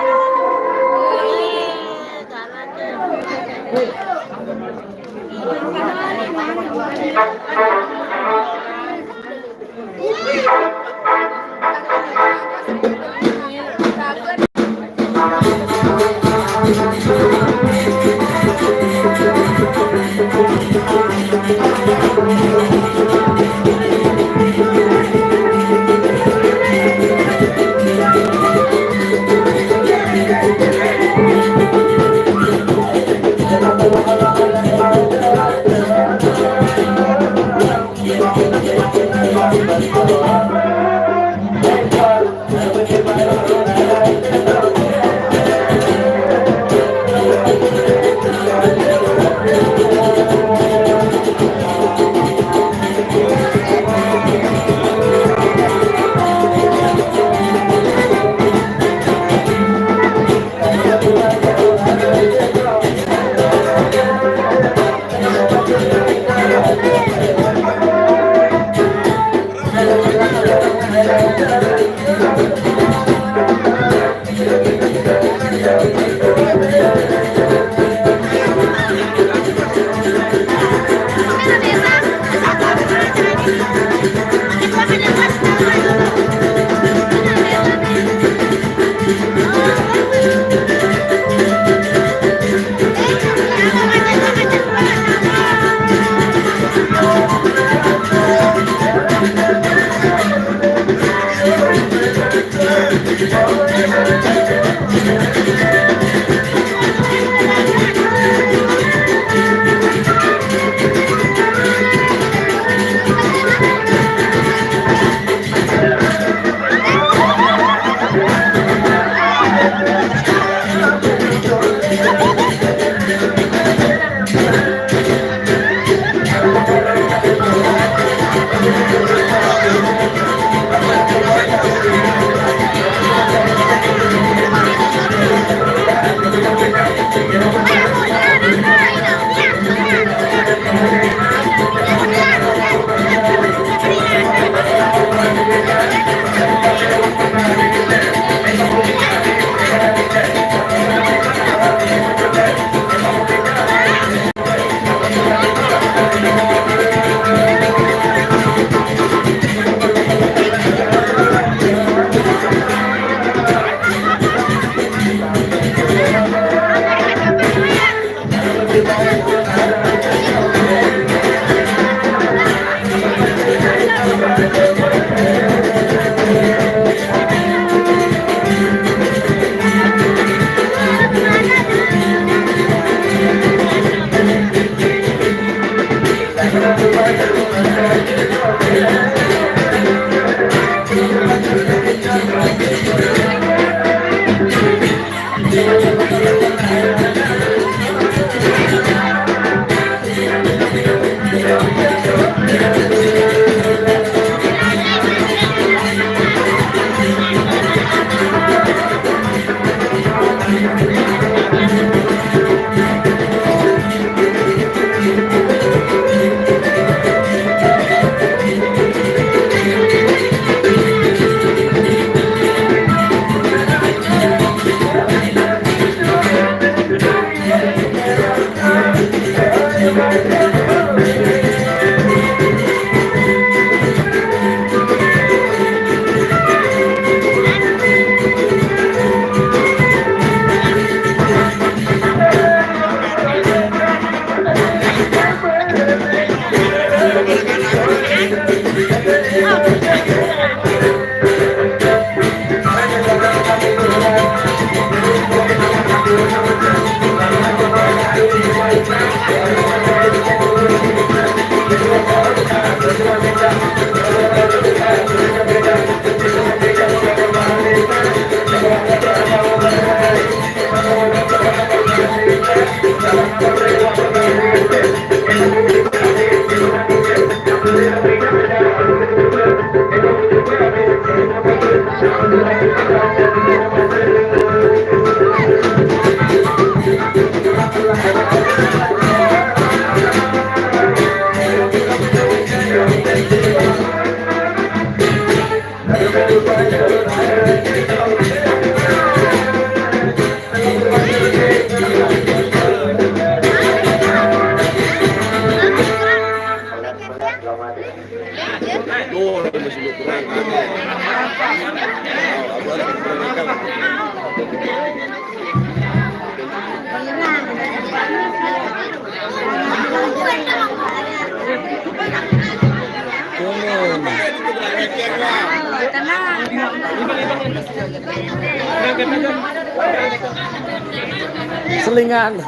Selingan.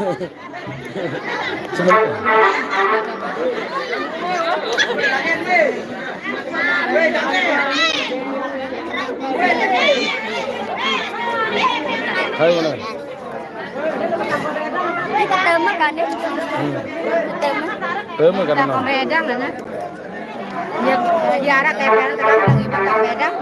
Hai mana? Kita tema kan dia. Tema kan mana? Medang kan. Dia jarak kayak lagi pakai medang.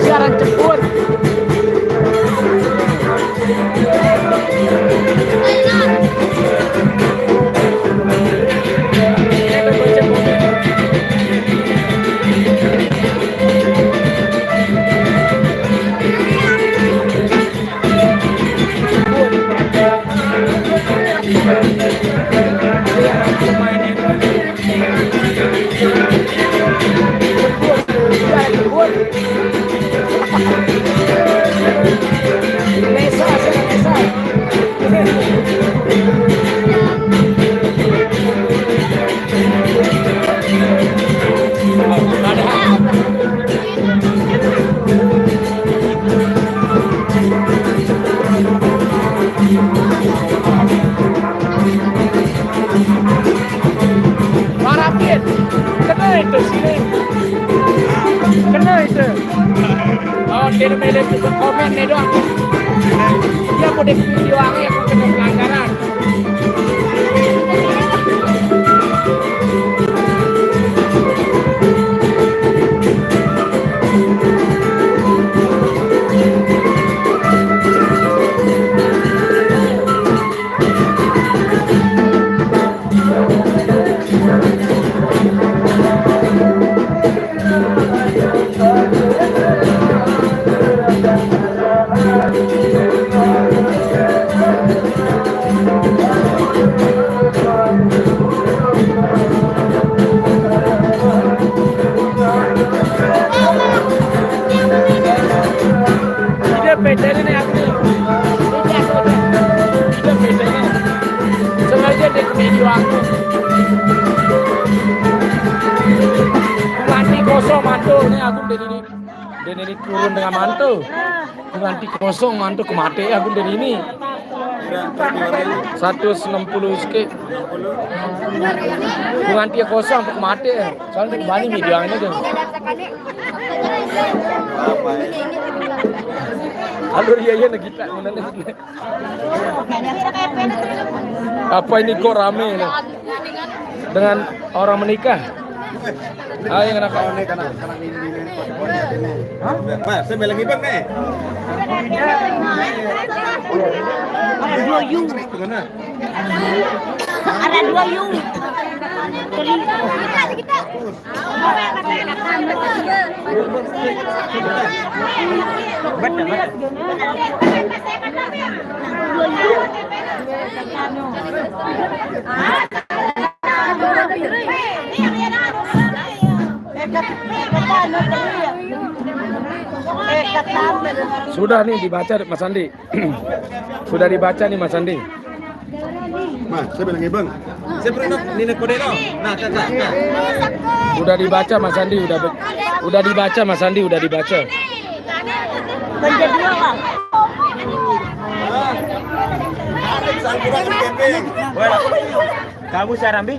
Siaran jemput. Marahin, kena itu sini, kena itu. Oh, dia milih komen nih doang. Dia mau di video aku yang kena pelanggaran. Dia bedanya nih aku nih. Dia bedanya. Sengaja dia ke video aku. Nganti kosong mantu nih aku dari ini turun dengan mantu. Nganti kosong mantu kemati aku dari ini. 160 sekit. Nganti kosong aku kemati. Soalnya kembali video ini tuh. Alur iya na kita mana nih. Apa ini kok rame nih? Dengan orang menikah. Ah yang anak Pak, saya bilang ibang nih. Ada 2 U. Gimana? Ada 2 U. Sudah nih dibaca Mas Andi. Sudah dibaca nih Mas Andi. Mas, saya bilang bang. Saya pernah nina kode no. Nah, kakak. Udah dibaca Mas Andi, udah dibaca Mas Andi, udah dibaca. Kamu Sarambi?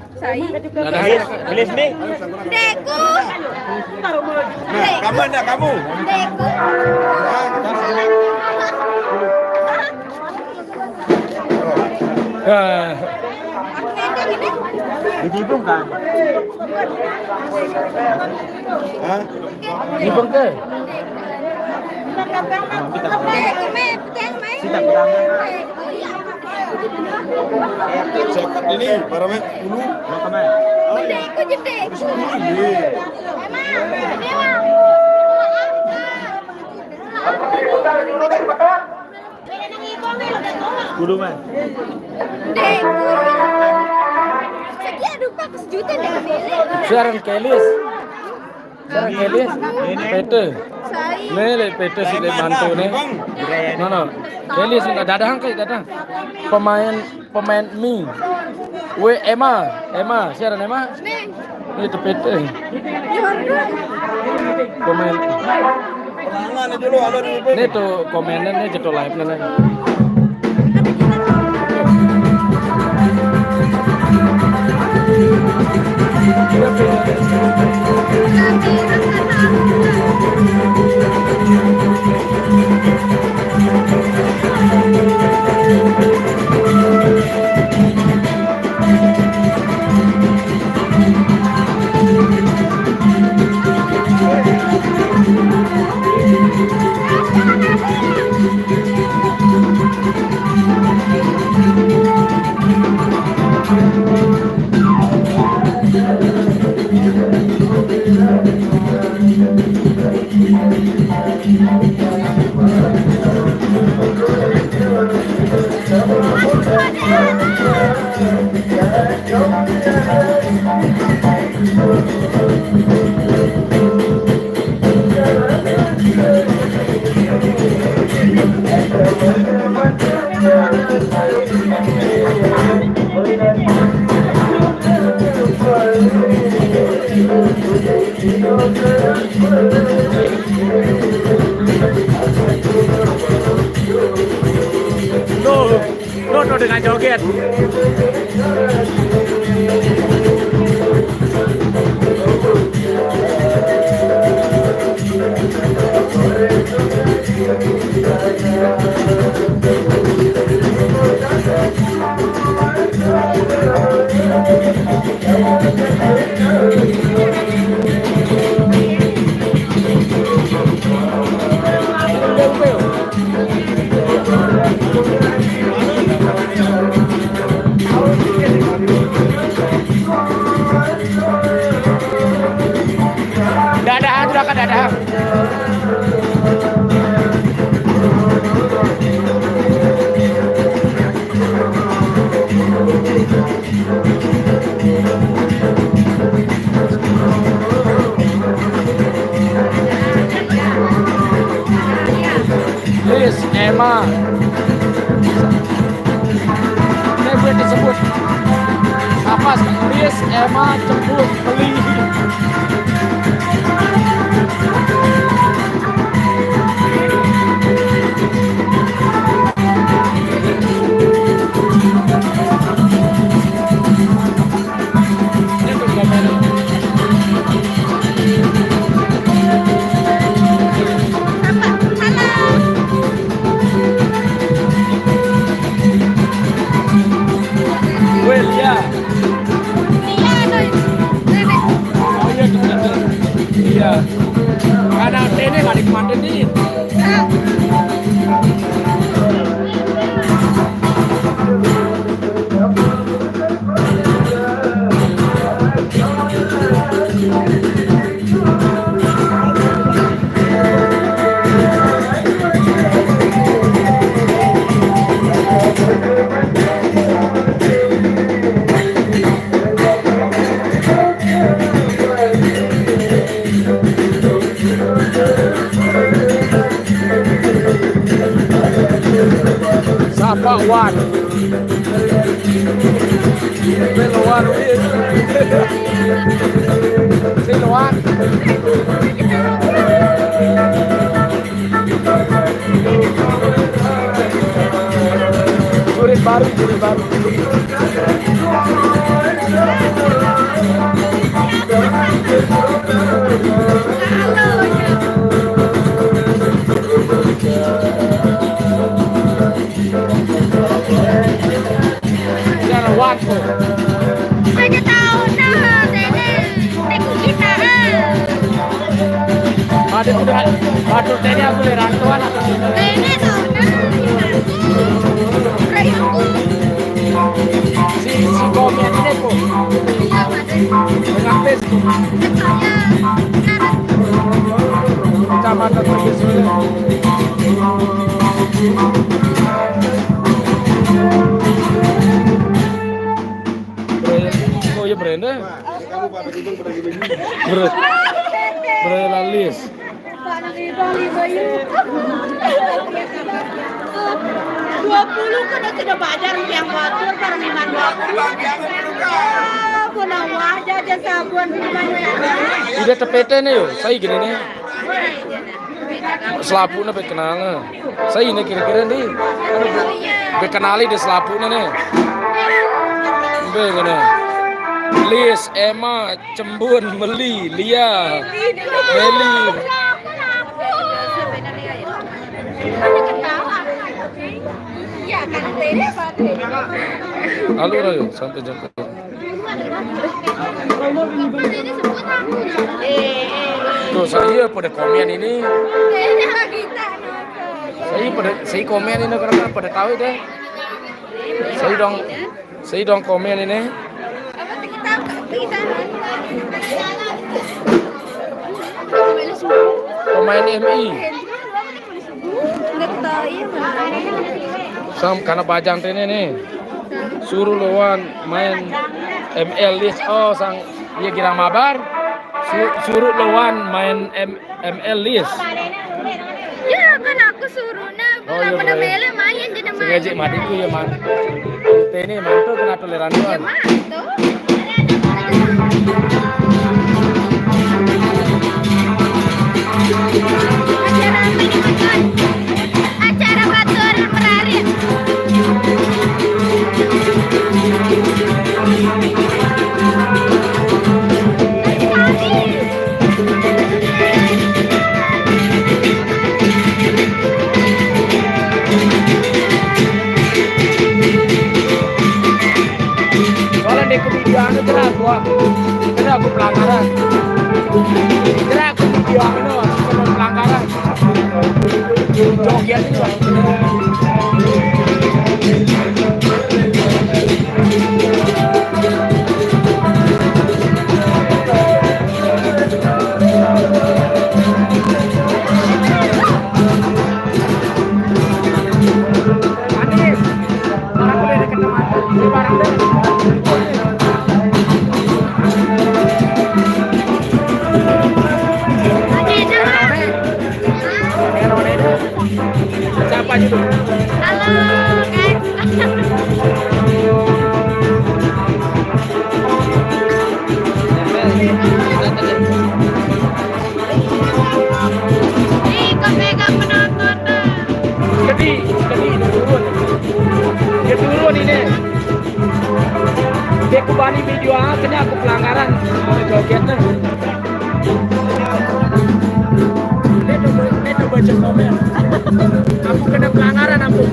Tulis nih. Deku. Nah, kamu enggak kamu? Deku. Ditipung kan? Hah? Ibang ke? Deku me, peteng me. Cepat ini para mek dulu. Deku jem deku. Kudu man. Deku. Sekian rupiah sejuta deh. Sekarang Kelis. Sekarang Kelis. Pete. Nih, pete sih bantu nih. No. Kelis nggak dadang kayak dadang. Pemain mie. Emma, siaran Emma. Itu pete. Pemain. Perangan dulu halo di bang. Ini tuh komennya nih jatuh live nih. No dengan joget. Dadahan sudah kan dadahan. Liz, Emma. Ini boleh disebut apa? Liz, Emma, jemput, beli. Iya. Karena ini nggak dimandiin. Pak Wan. Beloan. Beloan. Jurit baru, jurit baru. Jangan waktu. Saya tahu nah, saya kita. Ada udah, batur tadi aku le rantuan atau Ini tahu si komen ini po. Dengan Facebook. Kecamatan Tegesule. Oh ya Brenda. Kamu Pak Bagi Bang pada gini. Berlalis. Dua puluh kan sudah bayar yang batur para minuman batur. Pulang wajah aja sabun minuman. Ide tepete nih yo, saya gini nih. Selapu na kenal. Saya ini kira-kira nih. Kenali di selapu nih. Begini. Lis, Emma, Cembun, Meli, Lia, Meli. Iya kan tadi Lalu rayo sampai jam ke. Tuh saya pada komen ini. Saya komen ini karena pada tahu deh. Saya dong komen ini. Pemain MI. Sam karena bajang ini nih. Suruh lawan main ML list. Oh sang dia kira mabar. Suruh lawan main ML list. Ya kan aku suruh nah pada mele main jadi main. Sengaja madiku ya man. Ini mantu kena toleran tuan. Acara batur merarit. Soalnya di kebijakan itu kena aku pelanggaran. Kena aku kebijakan itu kena pelanggaran. Joget itu. Siapa itu? Halo guys. Nih pegang penonton. Jadi turun. Dia turun ini. Dia kubani video akhirnya aku pelanggaran jogetnya. Dia coba baca komen. Aku kena pelanggaran aku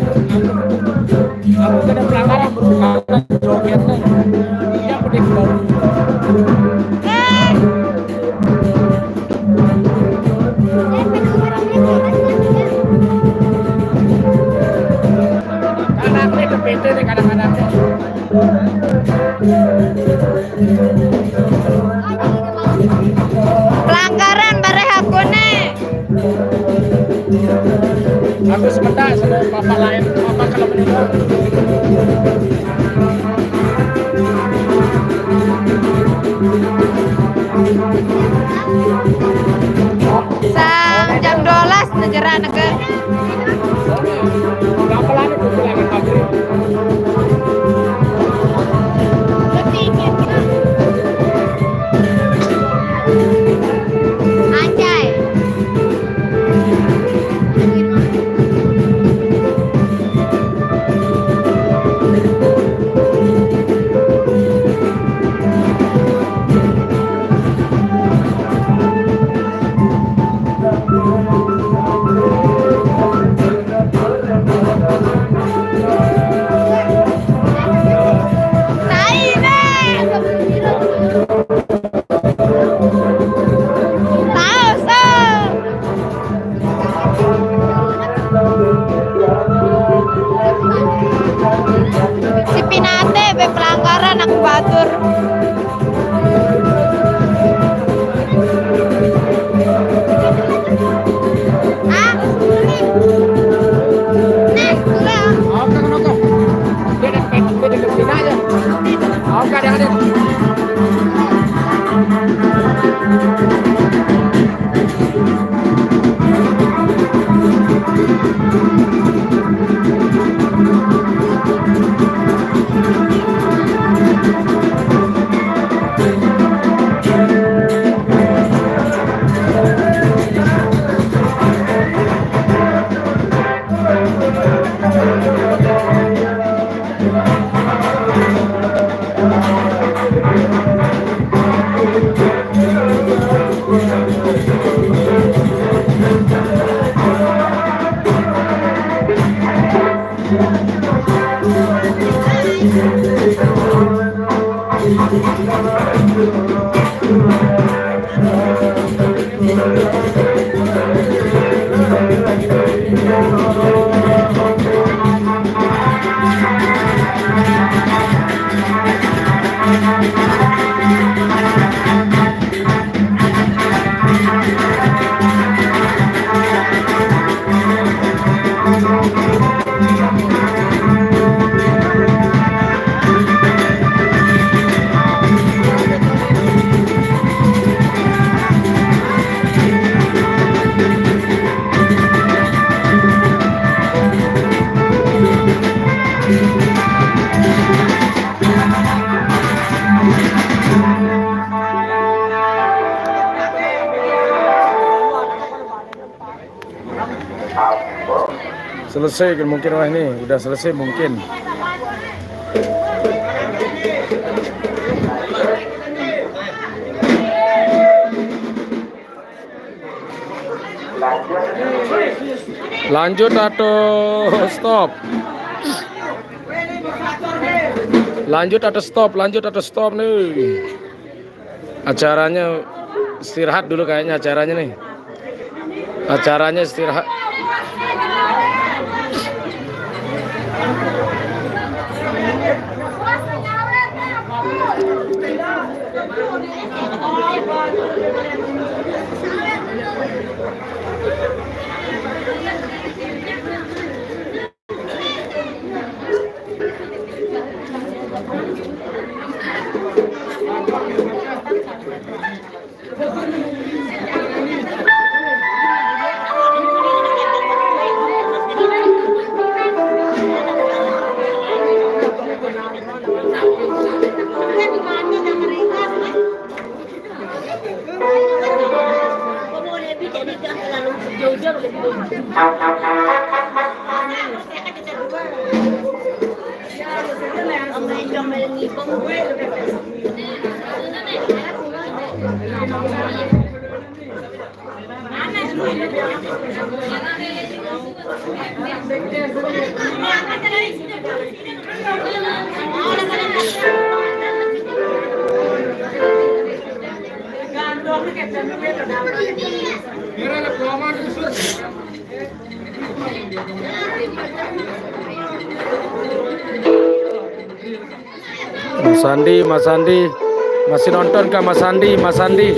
kena pelanggaran berhubungan jogetnya. Dia pedih baru. Karena aku itu bete deh kadang-kadang. Pelanggaran bare hakune. Aku sebentar sama bapak lain apa kalau meninggal. Sang jam 12 negara negara. Bapak lain itu bilang maghrib. Si Pinate be pelanggaran aku batur. Ah, nih. Nih, sudah. Selesai mungkin, wah ini udah selesai mungkin. Lanjut atau stop? Lanjut atau stop? Lanjut atau stop nih? Acaranya istirahat dulu kayaknya acaranya nih. Acaranya istirahat. Mas Sandi, masih nonton kah Mas Sandi? Mas Sandi.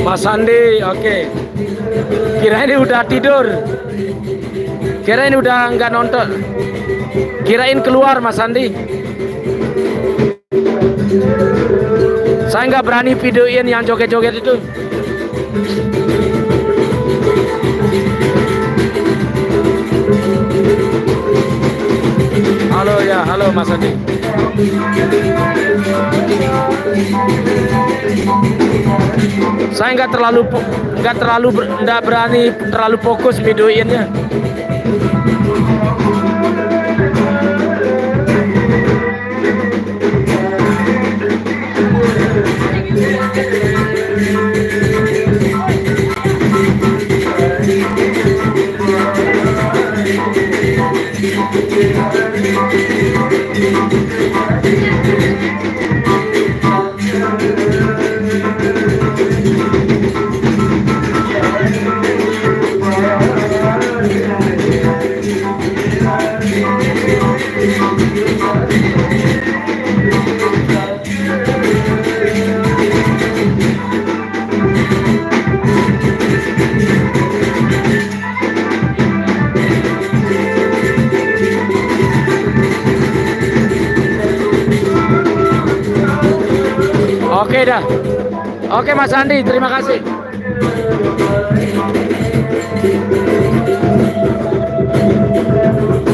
Mas Sandi, oke. Kirain udah tidur. Kirain udah nggak nonton. Kirain keluar Mas Andi. Saya nggak berani videoin yang joget-joget itu. Halo ya, halo Mas Andi. Saya nggak berani terlalu fokus videoinnya. Oke dah. Oke Mas Andi, terima kasih.